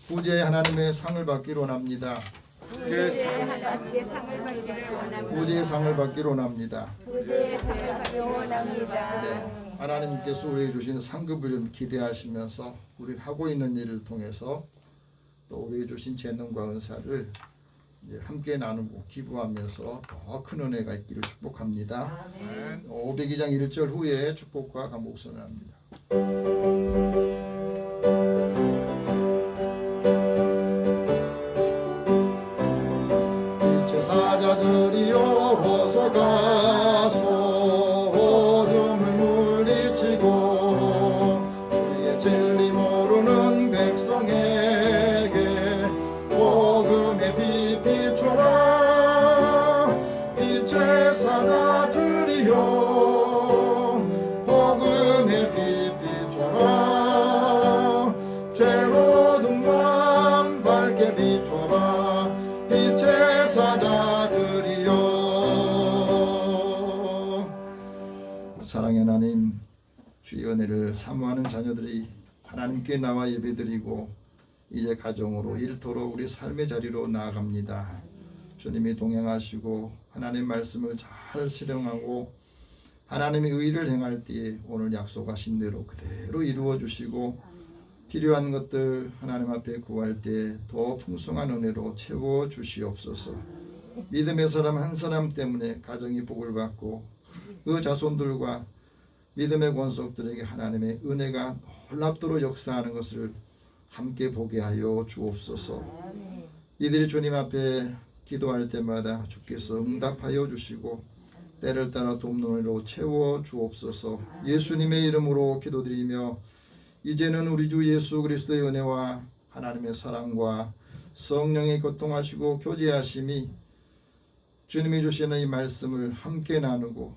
구제 하나님의 상을 받기로 원합니다. 구제의 상을 받기를 원합니다. 구제의 상을 받기로 원합니다. 구제의 상을 받기를 원합니다. 네, 하나님께서 우리에게 주신 상급을 좀 기대하시면서 우리 하고 있는 일을 통해서 또 우리에게 주신 재능과 은사를 이제 함께 나누고 기부하면서 더 큰 은혜가 있기를 축복합니다. 502장 1절 후에 축복과 감복 선언합니다. 빛의 사자들이여 어서 가소 어둠을 물리치고 주의 진리 모르는 백성에게 복음의 빛 비춰라. 빛의 사자들이여 복음의 빛 비춰라. 죄로 든 밤 밝게 비춰라. 빛의 사자들이여. 사랑의 하나님, 주의 은혜를 사모하는 자녀들이 하나님께 나와 예배드리고 이제 가정으로 일터로 우리 삶의 자리로 나아갑니다. 주님이 동행하시고 하나님 말씀을 잘 실행하고 하나님의 의를 행할 때에 오늘 약속하신 대로 그대로 이루어 주시고 필요한 것들 하나님 앞에 구할 때 더 풍성한 은혜로 채워 주시옵소서. 믿음의 사람 한 사람 때문에 가정이 복을 받고 그 자손들과 믿음의 권속들에게 하나님의 은혜가 놀랍도록 역사하는 것을 함께 보게 하여 주옵소서. 이들이 주님 앞에 기도할 때마다 주께서 응답하여 주시고 때를 따라 돕는으로 채워 주옵소서. 예수님의 이름으로 기도드리며 이제는 우리 주 예수 그리스도의 은혜와 하나님의 사랑과 성령의 교통하시고 교제하심이 주님이 주시는 이 말씀을 함께 나누고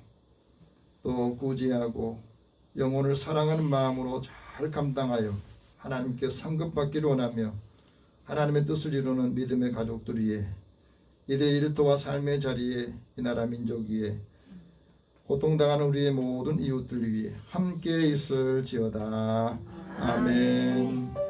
또 구제하고 영혼을 사랑하는 마음으로 잘 감당하여 하나님께 상급받기를 원하며 하나님의 뜻을 이루는 믿음의 가족들 위에 이들의 일터와 삶의 자리에 이 나라 민족 위에 고통당하는 우리의 모든 이웃들 위해 함께 있을지어다. 아멘.